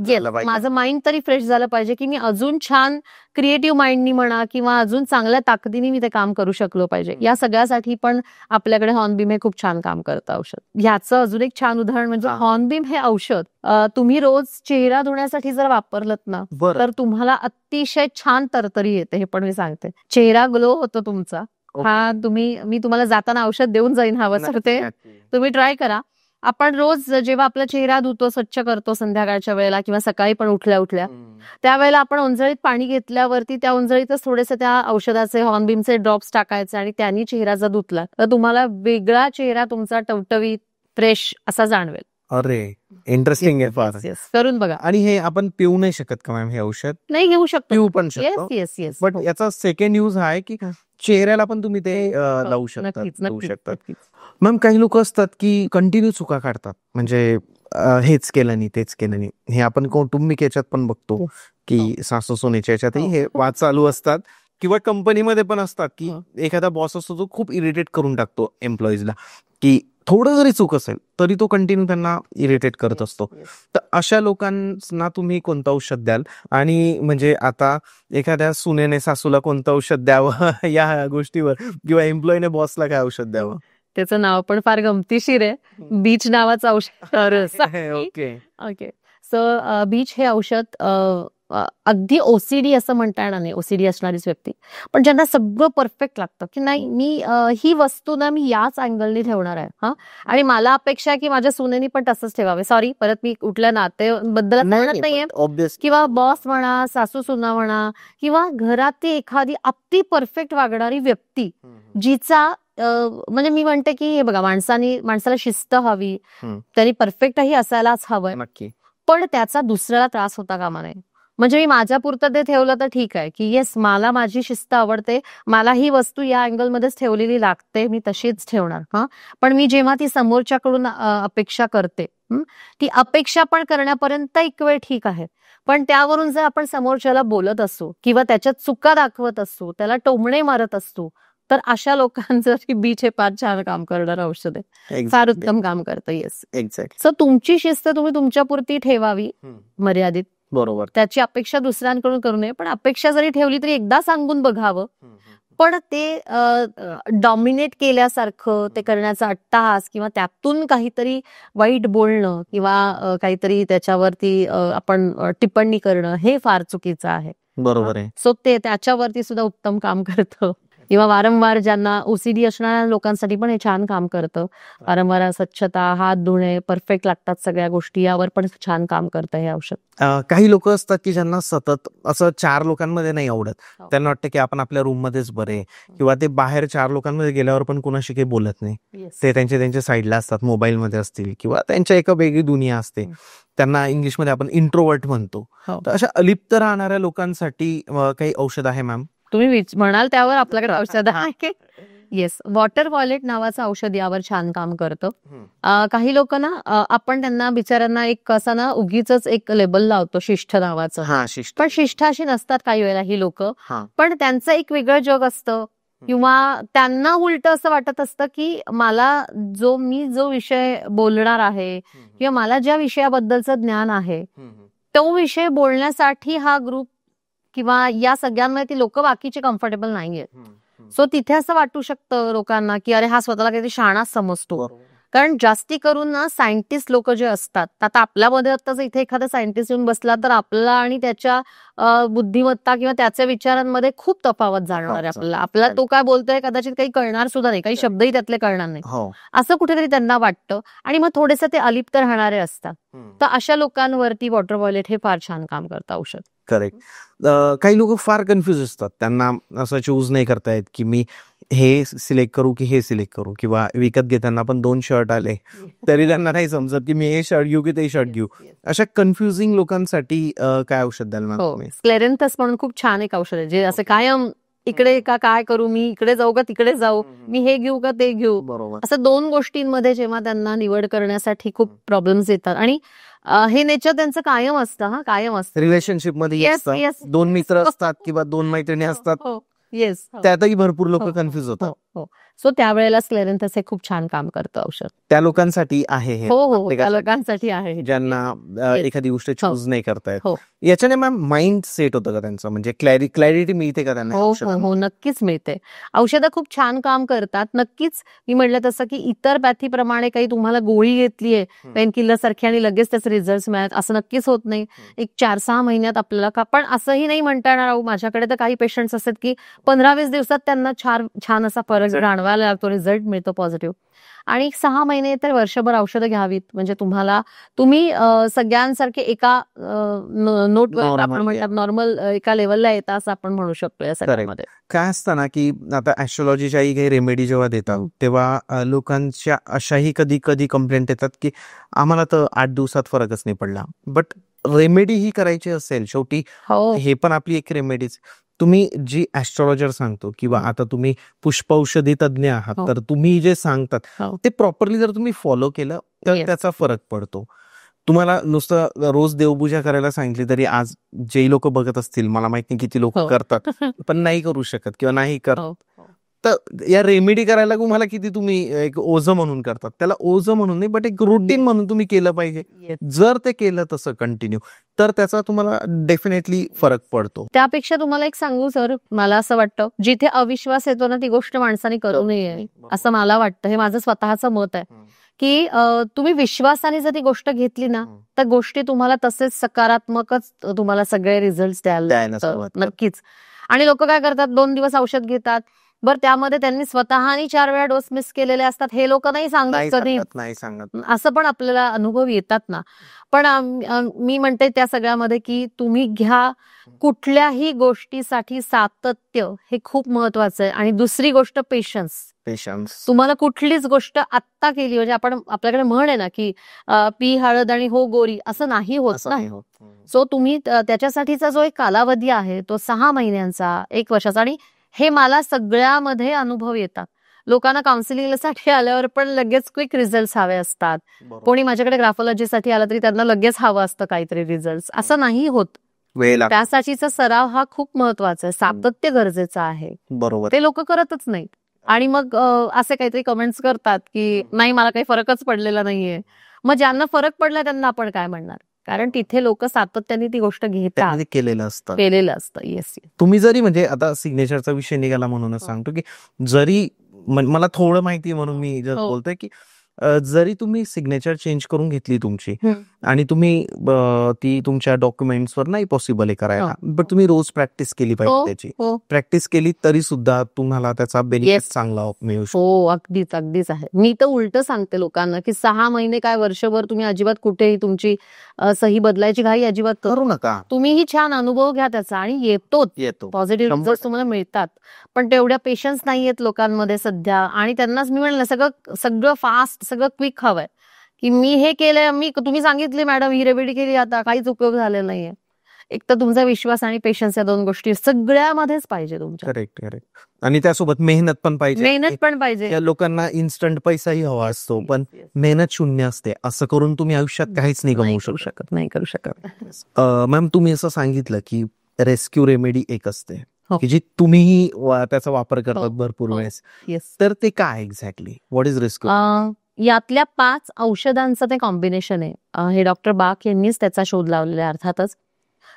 माझं माइंड तरी फ्रेश झालं पाहिजे की मी अजून छान क्रिएटिव्ह माइंडनी म्हणा किंवा अजून चांगल्या ताकदीने मी ते काम करू शकलो पाहिजे. या सगळ्यासाठी पण आपल्याकडे हॉर्नबीम हे खूप छान काम करतं औषध. ह्याचं अजून एक छान उदाहरण म्हणजे हॉर्नबीम हे औषध तुम्ही रोज चेहरा धुण्यासाठी जर वापरलं ना तर तुम्हाला अतिशय छान तरतरी येते. हे पण मी सांगते, चेहरा ग्लो होतो तुमचा. हा मी तुम्हाला जाताना औषध देऊन जाईन हवं सर, ते तुम्ही ट्राय करा. आपण रोज जेव्हा आपला चेहरा धुतो, स्वच्छ करतो संध्याकाळच्या वेळेला किंवा सकाळी पण उठल्या त्यावेळेला आपण ओंजळीत पाणी घेतल्यावरती त्या ओंजळीतच थोडेसे त्या औषधाचे हॉर्नबीमचे ड्रॉप्स टाकायचे आणि त्यांनी चेहरा जर धुतला तर तुम्हाला वेगळा चेहरा तुमचा टवटवीत फ्रेश असा जाणवेल.
अरे इंटरेस्टिंग आहे फार.
करून बघा.
आणि हे आपण पिऊ नाही शकत का मॅम हे औषध?
नाही, घेऊ शकतो,
पिऊ पण शकतो.
येस.
बट याचा सेकंड यूज हा आहे की चेहऱ्याला पण तुम्ही ते लावू शकता. मॅम काही लोक असतात की कंटिन्यू चुका काढतात, म्हणजे हेच केलं नाही तेच केलं नाही. हे आपण कौटुंबिक याच्यात पण बघतो की सासू सुनेच्या याच्यातही हे वाद चालू असतात किंवा कंपनीमध्ये पण असतात की एखादा बॉस असतो जो खूप इरिटेट करून टाकतो एम्प्लॉईजला, की थोडं जरी चूक असेल तरी तो कंटिन्यू त्यांना इरिटेट करत असतो. तर अशा लोकांना तुम्ही कोणतं औषध द्याल? आणि म्हणजे आता एखाद्या सुनेने सासूला कोणतं औषध द्यावं या गोष्टीवर किंवा एम्प्लॉईने बॉसला काय औषध द्यावं?
त्याचं नाव पण फार गमतीशीर आहे, बीच नावाचं औषध. ओके. सो बीच हे औषध अगदी ओसीडी असं म्हणता येणार नाही, ओसीडी असणारीच व्यक्ती, पण ज्यांना सगळं परफेक्ट लागतं की नाही मी ही वस्तू ना मी याच अँगलनी ठेवणार आहे आणि मला अपेक्षा आहे की माझ्या सुनेनी पण तसंच ठेवावे. सॉरी, परत मी कुठल्या नातेबद्दल म्हणत नाहीये किंवा बॉस म्हणा, सासू सुना म्हणा किंवा घरातली एखादी अगदी परफेक्ट वागणारी व्यक्ती जिचा म्हणजे मी म्हणते की हे बघा, माणसाला शिस्त हवी, त्यांनी परफेक्टही असायलाच हवंय, पण त्याचा दुसऱ्याला त्रास होता कामा नये. म्हणजे मी माझ्या पुरतं ते ठेवलं तर ठीक आहे की येस मला माझी शिस्त आवडते, मला ही वस्तू या अँगलमध्येच ठेवलेली लागते, मी तशीच ठेवणार. पण मी जेव्हा ती समोरच्याकडून अपेक्षा करते, ती अपेक्षा पण करण्यापर्यंत एक वेळ ठीक आहे, पण त्यावरून जर आपण समोरच्याला बोलत असू किंवा त्याच्यात चुका दाखवत असू, त्याला टोमणे मारत असू, तर अशा लोकांचं बीच हे फार छान काम करणारं औषध आहे, फार उत्तम काम करतं. Yes, exact. सो तुमची शिस्त तुम्ही तुमच्या पुरती ठेवावी मर्यादित.
बरोबर.
त्याची अपेक्षा दुसऱ्यांकडून करू नये, पण अपेक्षा जरी ठेवली तरी एकदा सांगून बघावं. पण ते डॉमिनेट केल्यासारखं ते करण्याचा अट्टहास किंवा त्यातून काहीतरी वाईट बोलणं किंवा काहीतरी त्याच्यावरती आपण टिप्पणी करणं हे फार चुकीचं आहे.
बरोबर आहे.
सो ते त्याच्यावरती सुद्धा उत्तम काम करतं. किंवा वारंवार ज्यांना ओसीडी असणाऱ्या लोकांसाठी पण हे छान काम करतं. वारंवार स्वच्छता, हात धुणे, परफेक्ट लागतात सगळ्या गोष्टी, यावर पण छान काम करतं हे औषध.
काही लोक असतात की ज्यांना सतत असं 4 लोकांमध्ये नाही आवडत, त्यांना वाटतं की आपण आपल्या रूम मध्येच बरे, किंवा ते बाहेर 4 लोकांमध्ये गेल्यावर पण कुणाशी काही बोलत नाही, ते त्यांच्या साईडला असतात, मोबाईल मध्ये असतील किंवा त्यांच्या एका वेगळी दुनिया असते. त्यांना इंग्लिशमध्ये आपण इंट्रोवर्ट म्हणतो. तर अशा अलिप्त राहणाऱ्या लोकांसाठी काही औषध आहे मॅम?
तुम्ही म्हणाल त्यावर आपल्याकडे औषध आहे. येस, वॉटर वॉलेट नावाचं औषध यावर छान काम करतं. काही लोक ना आपण त्यांना बिचाऱ्यांना एक असं ना उगीच एक लेबल लावतो शिष्ट नावाचं, पण शिष्ट अशी नसतात काही वेळेला ही लोक, पण त्यांचं एक वेगळं जग असतं किंवा त्यांना उलट असं वाटत असतं की मी जो विषय बोलणार आहे किंवा मला ज्या विषयाबद्दलचं ज्ञान आहे तो विषय बोलण्यासाठी हा ग्रुप किंवा या सगळ्यांमध्ये ती लोक बाकीचे कम्फर्टेबल नाहीये. सो तिथे असं वाटू शकतं लोकांना की अरे हा स्वतःला काहीतरी शहाणाच समजतो. कारण जास्ती करून ना सायंटिस्ट लोक जे असतात, आता आपल्यामध्ये आता जर इथे एखादा सायंटिस्ट येऊन बसला तर आपला आणि त्याच्या बुद्धिमत्ता किंवा त्याच्या विचारांमध्ये खूप तफावत जाणणार आहे. आपल्याला तो काय बोलतोय कदाचित काही कळणार सुद्धा नाही, काही शब्दही त्यातले कळणार नाही, असं कुठेतरी त्यांना वाटतं आणि मग थोडेसे ते अलिप्त राहणारे असतात. तर अशा लोकांवरती वॉटर वॉलेट हे फार छान काम करतं औषध.
करेक्ट. काही लोक फार कन्फ्युज असतात, त्यांना असं चूज नाही करता येत की मी हे सिलेक्ट करू की हे सिलेक्ट करू, किंवा विकत घेताना पण 2 शर्ट आले तरी त्यांना नाही समजत की मी हे शर्ट घेऊ की ते शर्ट घेऊ. अशा कन्फ्युजिंग लोकांसाठी काय औषध द्याल मॅम तुम्ही?
स्क्लेरेन्थस म्हणून खूप छान एक औषध आहे जे असं कायम इकडे का काय करू, मी इकडे जाऊ का तिकडे जाऊ, मी हे घेऊ का ते घेऊ,
बरोबर.
असं 2 गोष्टींमध्ये जेव्हा त्यांना निवड करण्यासाठी खूप प्रॉब्लेम्स येतात. आणि हे नेचर त्यांचं कायम असतं, कायम असतं.
रिलेशनशिप मध्ये
Yes,
असतं.
yes.
2 मित्र असतात किंवा 2 मैत्रिणी असतात,
हो, येस.
त्यातही भरपूर लोक
हो,
कन्फ्युज होतात.
हो. सो त्यावेळेला स्क्लेरेंथस हे खूप छान काम करतं औषध.
त्या लोकांसाठी आहे हे,
हो, त्या
प्रत्येकासाठी.
लोकांसाठी आहे हे.
ज्यांना
Yes.
एखादी गोष्ट चूज नाही करतायत.
हो.
याच्याने मॅम माइंड सेट होतं का त्यांचं, म्हणजे क्लॅरिटी मिळते का त्यांना
हो,
औषधांनी?
नक्कीच मिळते. औषधं खूप छान काम करतात. नक्कीच मी म्हटलं तसं की इतर पॅथीप्रमाणे काही तुम्हाला गोळी घेतलीये पेन किलर सारखी आणि लगेच त्याचे रिझल्ट मिळत असं नक्कीच होत नाही. एक 4-6 महिन्यात आपल्याला पण असंही नाही म्हणता येणार. माझ्याकडे तर काही पेशंट्स असतात की 15-20 दिवसात त्यांना छान असा फरक जाणवायला लागतो, रिझल्ट मिळतो पॉझिटिव्ह. आणि 6 महिने तर वर्षभर औषधं घ्यावीत. म्हणजे तुम्ही सगळ्यांसारखे एका नोटवर आपण म्हणतात नॉर्मल एका लेवलला येता असं आपण म्हणू शकतो या सगळ्यामध्ये.
काय असतं ना की आता ऍस्ट्रॉलॉजीच्याही काही रेमेडी जेव्हा देतात तेव्हा लोकांच्या अशाही कधी कंप्लेंट येतात की आम्हाला तर 8 दिवसात फरकच नाही पडला. बट रेमेडी ही करायची असेल शेवटी, हे पण आपली एक रेमेडीज. तुम्ही जी ऍस्ट्रॉलॉजर सांगतो किंवा आता तुम्ही पुष्पौषधी तज्ञ आहात, तर तुम्ही जे सांगतात ते प्रॉपरली जर तुम्ही फॉलो केलं तर त्याचा फरक पडतो. तुम्हाला नुसतं रोज देवपूजा करायला सांगितली तरी आज जे लोक बघत असतील, मला माहित नाही किती लोक करतात, पण नाही करू शकत किंवा नाही करत. तर या रेमेडी करायला तुम्हाला किती तुम्ही एक ओझं म्हणून करतात, त्याला ओझं म्हणून नाही बट एक रुटीन म्हणून तुम्ही केलं पाहिजे. जर ते केलं तसं कंटिन्यू तर त्याचा तुम्हाला डेफिनेटली फरक पडतो.
त्यापेक्षा तुम्हाला एक सांगू सर, मला असं वाटतं जिथे अविश्वास येतो ना ती गोष्ट माणसाने करू नये असं मला वाटतं. हे माझं स्वतःचं मत आहे की तुम्ही विश्वासाने जर ती गोष्ट घेतली ना तर गोष्टी तुम्हाला तसेच सकारात्मकच तुम्हाला सगळे रिझल्ट द्यायला नक्कीच. आणि लोक काय करतात, 2 दिवस औषध घेतात, बरं त्यामध्ये त्यांनी स्वतःनी 4 वेळा डोस मिस केलेले असतात, हे लोक नाही सांगत कधी,
नाही सांगत.
असं पण आपल्याला अनुभव येतात ना. पण मी म्हणते त्या सगळ्यामध्ये की तुम्ही घ्या, कुठल्याही गोष्टीसाठी सातत्य हे खूप महत्वाचं आहे. आणि दुसरी गोष्ट पेशन्स. तुम्हाला कुठलीच गोष्ट आत्ता केली म्हणजे आपल्याकडे म्हण आहे ना की पी हळद आणि हो गोरी, असं नाही होत ना. सो तुम्ही त्याच्यासाठीचा जो एक कालावधी आहे तो 6 महिन्यांचा, 1 वर्षाचा. आणि हे मला सगळ्यामध्ये अनुभव येतात. लोकांना काउन्सिलिंगसाठी आल्यावर पण लगेच क्विक रिझल्ट हवे असतात. कोणी माझ्याकडे ग्राफोलॉजीसाठी आलं तरी त्यांना लगेच हवं असतं काहीतरी रिझल्ट, असं नाही होत. त्यासाठीचा सराव हा खूप महत्वाचा आहे, सातत्य गरजेचं आहे.
बरोबर.
ते लोक करतच नाहीत आणि मग असे काहीतरी कमेंट्स करतात की नाही मला काही फरकच पडलेला नाहीये. मग ज्यांना फरक पडला त्यांना आपण काय म्हणणार, कारण तिथे लोक सातत्याने ती गोष्ट घेतात,
केलेलं असतं.
येस.
तुम्ही जरी म्हणजे आता सिग्नेचरचा विषय निघाला म्हणूनच सांगतो की जरी मला थोडं माहिती म्हणून मी जर बोलतोय की जरी तुम्ही सिग्नेचर चेंज करून घेतली तुमची आणि तुम्ही ती तुमच्या डॉक्युमेंट्सवर नाही पॉसिबल आहे करायला, बट तुम्ही रोज प्रॅक्टिस केली पाहिजे त्याची. प्रॅक्टिस केली तरी सुद्धा तुम्हाला त्याचा बेनिफिट चांगला मिळू शकतो.
अगदीच आहे. मी तर उलट सांगते लोकांना की 6 महिने काय वर्षभर तुम्ही अजिबात कुठेही तुमची सही बदलायची घाई अजिबात
करू नका.
तुम्हीही छान अनुभव घ्या त्याचा आणि येतो पॉझिटिव्ह रिझल्ट तुम्हाला मिळतात. पण तेवढ्या पेशन्स नाहीयेत लोकांमध्ये सध्या. आणि त्यांनाच मी म्हणलं सगळं फास्ट, सगळं क्विक हवंय की मी हे केलंय, तुम्ही सांगितले मॅडम ही रेमेडी केली, आता काहीच उपयोग झालेला नाहीये. एक तर तुमचा विश्वास आणि पेशन्स या 2 गोष्टी सगळ्यामध्येच पाहिजे तुमच्या.
करेक्ट. आणि त्यासोबत मेहनत पण पाहिजे. या लोकांना इन्स्टंट पैसाही हवा असतो, पण मेहनत शून्य असते. असं करून तुम्ही आयुष्यात काहीच नाही करू शकत. मॅम तुम्ही असं सांगितलं की रेस्क्यू रेमेडी एक असते की जी तुम्हीही त्याचा वापर करतात भरपूर वेळेस, तर ते काय एक्झॅक्टली, व्हॉट इज रेस्क्यू?
यातल्या 5 औषधांचं ते कॉम्बिनेशन आहे. हे डॉक्टर बाक यांनीच त्याचा शोध लावलेला आहे अर्थातच.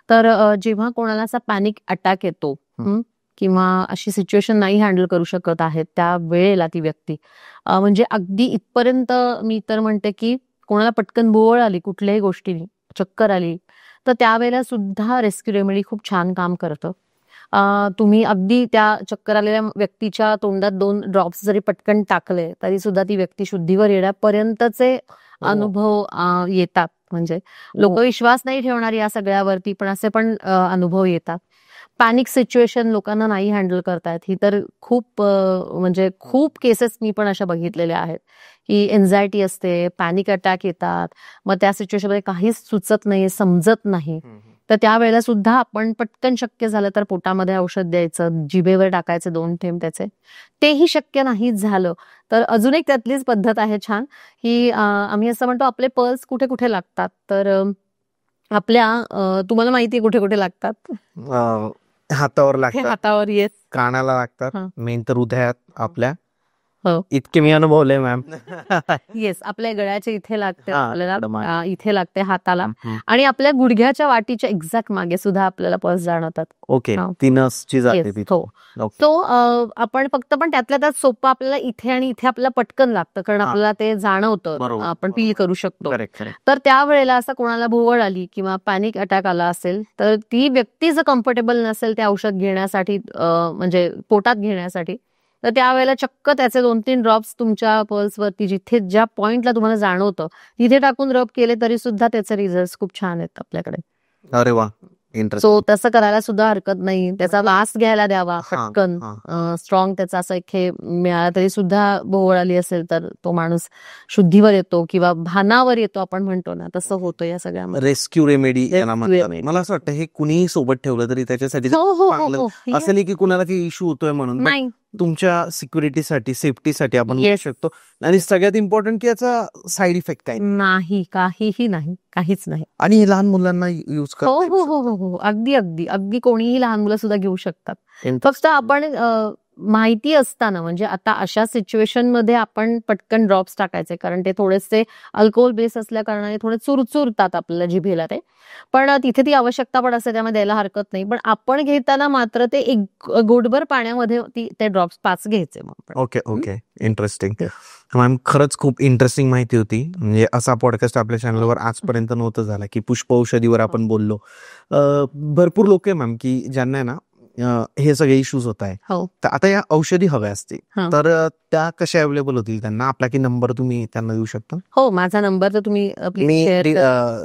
तर जेव्हा कोणाला असा पॅनिक अटॅक येतो किंवा अशी सिच्युएशन नाही हँडल करू शकत आहे त्या वेळेला ती व्यक्ती, म्हणजे अगदी इथपर्यंत मी तर म्हणते की कोणाला पटकन बोळ आली कुठल्याही गोष्टीने, चक्कर आली, तर त्यावेळेला सुद्धा रेस्क्यू रेमेडी खूप छान काम करतं. तुम्ही अगदी त्या चक्कर आलेल्या व्यक्तीच्या तोंडात 2 ड्रॉप्स जरी पटकन टाकले तरी सुद्धा ती व्यक्ती शुद्धीवर येण्यापर्यंतचे अनुभव येतात. म्हणजे लोक विश्वास नाही ठेवणार या सगळ्यावरती, पण असे पण अनुभव येतात. पॅनिक सिच्युएशन लोकांना नाही हँडल करतायत, ही तर खूप केसेस मी पण अशा बघितलेल्या आहेत की एन्झायटी असते, पॅनिक अटॅक येतात, मग त्या सिच्युएशनमध्ये काहीच सुचत नाही, समजत नाही, तर त्यावेळेला सुद्धा आपण पटकन शक्य झालं तर पोटामध्ये औषध द्यायचं, जिभेवर टाकायचे 2 थेंब त्याचे. तेही शक्य नाही झालं तर अजून एक त्यातलीच पद्धत आहे छान, की आम्ही असं म्हणतो आपले पल्स कुठे कुठे लागतात. तर आपल्या तुम्हाला माहिती आहे कुठे कुठे लागतात?
हातावर लागतात,
हातावर. येस.
कानाला लागतात,
हा.
मेन तर हृदयात आपल्या.
हो.
इतके मी अनुभवले मॅम.
येस, आपल्या गळ्याच्या इथे लागते,
हा,
आपल्याला इथे लागते हाताला,
हम्म.
आणि आपल्या गुडघ्याच्या वाटीच्या एक्झॅक्ट मागे सुद्धा आपल्याला पल्स जाणवतात.
ओके,
हा.
ती नसची जाते
येस.
तिथे.
हो.
ओके.
तो आपण फक्त पण त्यातल्या त्यात सोपं आपल्याला इथे आणि इथे आपल्याला पटकन लागतं, कारण
हा.
आपल्याला ते जाणवतं,
बरोबर,
आपण फील करू शकतो.
Correct correct.
तर त्यावेळेला असं कोणाला भोवळ आली किंवा पॅनिक अटॅक आला असेल तर ती व्यक्ती जर कम्फर्टेबल नसेल ते औषध घेण्यासाठी, म्हणजे पोटात घेण्यासाठी, तर त्यावेळेला चक्क त्याचे 2-3 ड्रॉप्स तुमच्या पल्सवरती जिथे ज्या पॉइंटला तुम्हाला जाणवतं तिथे टाकून रब केले तरी सुद्धा त्याचे रिझल्ट खूप छान आहेत आपल्याकडे.
अरे वा, इंटरेस्टिंग.
सो तसं करायला सुद्धा हरकत नाही. त्याचा वास घ्यायला द्यावा पटकन. स्ट्रॉंग त्याचा असं एक हे मिळाला तरी सुद्धा भोवळ आली असेल तर तो माणूस शुद्धीवर येतो किंवा भानावर येतो, आपण म्हणतो ना, तसं होतं या सगळ्यामध्ये.
रेस्क्यू रेमेडी याला म्हणतात.
remedy.
मला असं वाटतं हे कुणीही सोबत ठेवलं तरी त्याच्यासाठी
हो हो हो
चांगलं.
हो.
असं नाही की कुणाला काही इश्यू होतोय म्हणून, पण
नाही.
तुमच्या सिक्युरिटीसाठी, सेफ्टीसाठी आपण घेऊ
Yes.
शकतो. आणि सगळ्यात इम्पॉर्टंट की याचा साईड इफेक्ट काय
नाही, काहीही नाही, काहीच नाही.
आणि हे लहान मुलांना युज
हो हो हो हो हो. अगदी अगदी अगदी कोणीही लहान मुलं सुद्धा घेऊ शकतात. फक्त आपण माहिती असताना, म्हणजे आता अशा सिच्युएशन मध्ये आपण पटकन ड्रॉप्स टाकायचे, कारण ते थोडेसे अल्कोहोल बेस असल्या कारणाने थोडे चुरचुरतात आपल्याला जिभेला ते, पण तिथे ती आवश्यकता पण असते, त्यामध्ये द्यायला हरकत नाही. पण आपण घेताना मात्र ते एक घोटभर पाण्यामध्ये ते ड्रॉप्स 5 घ्यायचे.
Okay okay, interesting. मॅम, खरंच खूप इंटरेस्टिंग माहिती होती. म्हणजे असा पॉडकास्ट आपल्या चॅनलवर आजपर्यंत नव्हतं झाला की पुष्प औषधीवर आपण बोललो. भरपूर लोक आहे मॅम की ज्यांना आहे ना हे सगळे इश्यूज होत आहे.
हो.
तर आता या औषधी हव्या असतील
हा.
तर त्या कशा अवेलेबल होतील त्यांना? आपला की नंबर तुम्ही त्यांना देऊ शकता?
हो, माझा नंबर तर तुम्ही
मी
शेअर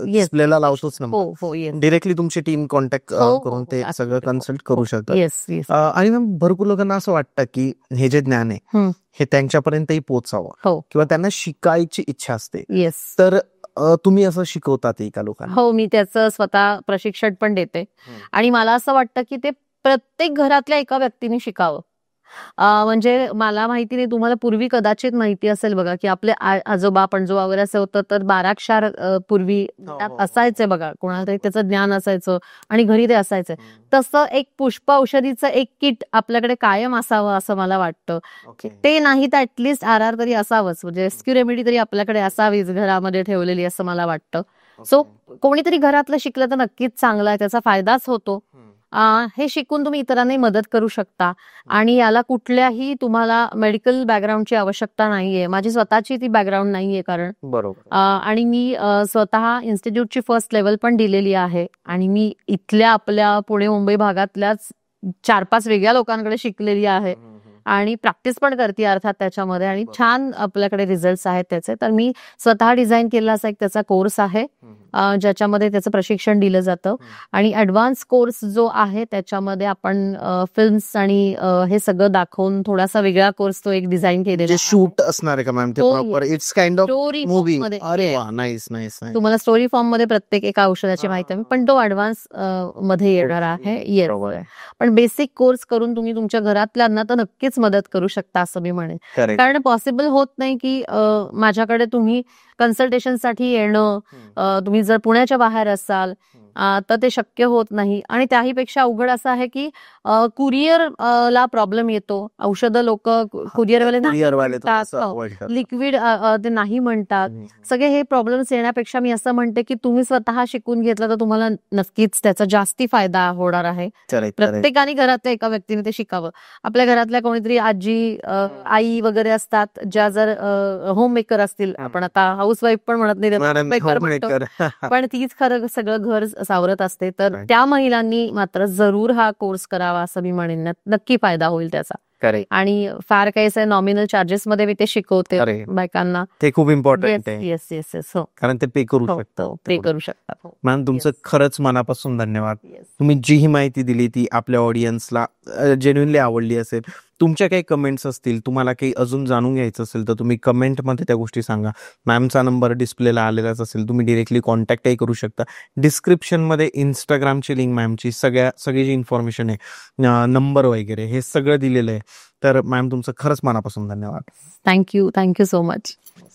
डिस्प्लेला लावतोच नंबर.
हो हो. येस.
डिरेक्टली तुमची टीम कॉन्टॅक्ट
हो,
करून
हो,
ते
हो,
सगळं कन्सल्ट करू शकतात.
Yes yes.
आणि मॅम, भरपूर लोकांना असं वाटतं की हे जे ज्ञान आहे हे त्यांच्यापर्यंतही पोहोचावं
हो.
किंवा त्यांना शिकायची इच्छा असते.
येस.
तर तुम्ही असं शिकवतात का लोकांना?
हो, मी त्याचं स्वतः प्रशिक्षण पण देते. आणि मला असं वाटतं की ते प्रत्येक घरातल्या एका व्यक्तीने शिकावं. म्हणजे मला माहिती नाही, तुम्हाला पूर्वी कदाचित माहिती असेल बघा, की आपले आजोबा पणजोबा वगैरे असं होतं तर 12 क्षार पूर्वी त्यात असायचे बघा, कोणाला तरी त्याचं ज्ञान असायचं आणि घरी ते असायचं. तसं एक पुष्प औषधीचं एक किट आपल्याकडे कायम असावं असं मला वाटतं. ते नाही तर ऍटलिस्ट RR तरी असावंच, म्हणजे रेस्क्यू रेमेडी तरी आपल्याकडे असावीच घरामध्ये ठेवलेली असं मला वाटतं. सो कोणीतरी घरातलं शिकलं तर नक्कीच चांगलं आहे, त्याचा फायदाच होतो. हे शिकून तुम्ही इतरांनाही मदत करू शकता आणि याला कुठल्याही तुम्हाला मेडिकल बॅकग्राऊंडची आवश्यकता नाहीये. माझी स्वतःची ती बॅकग्राऊंड नाहीये, कारण
बरोबर.
आणि मी स्वतः इन्स्टिट्यूटची फर्स्ट लेवल पण दिलेली आहे आणि मी इथल्या आपल्या पुणे मुंबई भागातल्याच 4-5 वेगळ्या लोकांकडे शिकलेली आहे आणि प्रॅक्टिस पण करते अर्थात त्याच्यामध्ये, आणि छान आपल्याकडे रिझल्ट्स आहेत त्याचे. तर मी स्वतः डिझाईन केलेला असा एक त्याचा कोर्स आहे ज्याच्यामध्ये त्याचं प्रशिक्षण दिलं जातं, आणि ऍडव्हान्स कोर्स जो आहे त्याच्यामध्ये आपण फिल्म्स आणि हे सगळं दाखवून थोडासा वेगळा कोर्स तो एक डिझाईन केलेला आहे.
शूट असणार आहे का मॅम ते
हो,
proper? It's kind of
story
movie.
मध्ये.
अरे वा, नाईस नाईस.
तुम्हाला स्टोरी फॉर्म मध्ये प्रत्येक एका औषधाची माहिती आहे, पण तो ऍडव्हान्स मध्ये येणार आहे. येस. पण बेसिक कोर्स करून तुम्ही तुमच्या घरातल्यांना तर नक्कीच मदत करू शकता असं मी म्हणेन. कारण पॉसिबल होत नाही की माझ्याकडे तुम्ही कन्सल्टेशनसाठी येणं, तुम्ही जर पुण्याच्या बाहेर असाल तर ते शक्य होत नाही. आणि त्याहीपेक्षा अवघड असं आहे की कुरिअर ला प्रॉब्लेम येतो. औषधं लोक कुरिअरवाले लिक्विड ते नाही म्हणतात. सगळे हे प्रॉब्लेम्स येण्यापेक्षा मी असं म्हणते की तुम्ही स्वतः शिकून घेतलं तर तुम्हाला नक्कीच त्याचा जास्ती फायदा होणार आहे. प्रत्येकाने घरातल्या एका व्यक्तीने ते शिकावं. आपल्या घरातल्या कोणीतरी आजी, आई वगैरे असतात ज्या जर होम मेकर असतील, आपण आता हाऊसवाईफ पण म्हणत नाही, पण तीच खरं सगळं घर सावरत असते, तर त्या महिलांनी मात्र जरूर हा कोर्स करावा असं मी म्हणेन. नक्की फायदा होईल त्याचा. आणि फार काही असं नॉमिनल चार्जेस मध्ये मी ते शिकवते बायकांना.
ते खूप इम्पॉर्टंट आहे.
Yes yes yes. हो,
कारण ते पे करू शकतात.
पे करू शकतात.
मॅम, तुमचं खरंच मनापासून धन्यवाद. तुम्ही जी ही माहिती दिली ती आपल्या ऑडियन्सला जेन्युइनली आवडली असेल. तुमच्या काही कमेंट्स असतील, तुम्हाला काही अजून जाणून घ्यायचं असेल तर तुम्ही कमेंटमध्ये त्या गोष्टी सांगा. मॅमचा नंबर डिस्प्लेला आलेलाच असेल, तुम्ही डिरेक्टली कॉन्टॅक्टही करू शकता. डिस्क्रिप्शनमध्ये इंस्टाग्रामची लिंक मॅमची सगळी जी इन्फॉर्मेशन आहे, नंबर वगैरे हे सगळं दिलेलं आहे. तर मॅम तुमचं खरंच मनापासून धन्यवाद.
Thank you so much.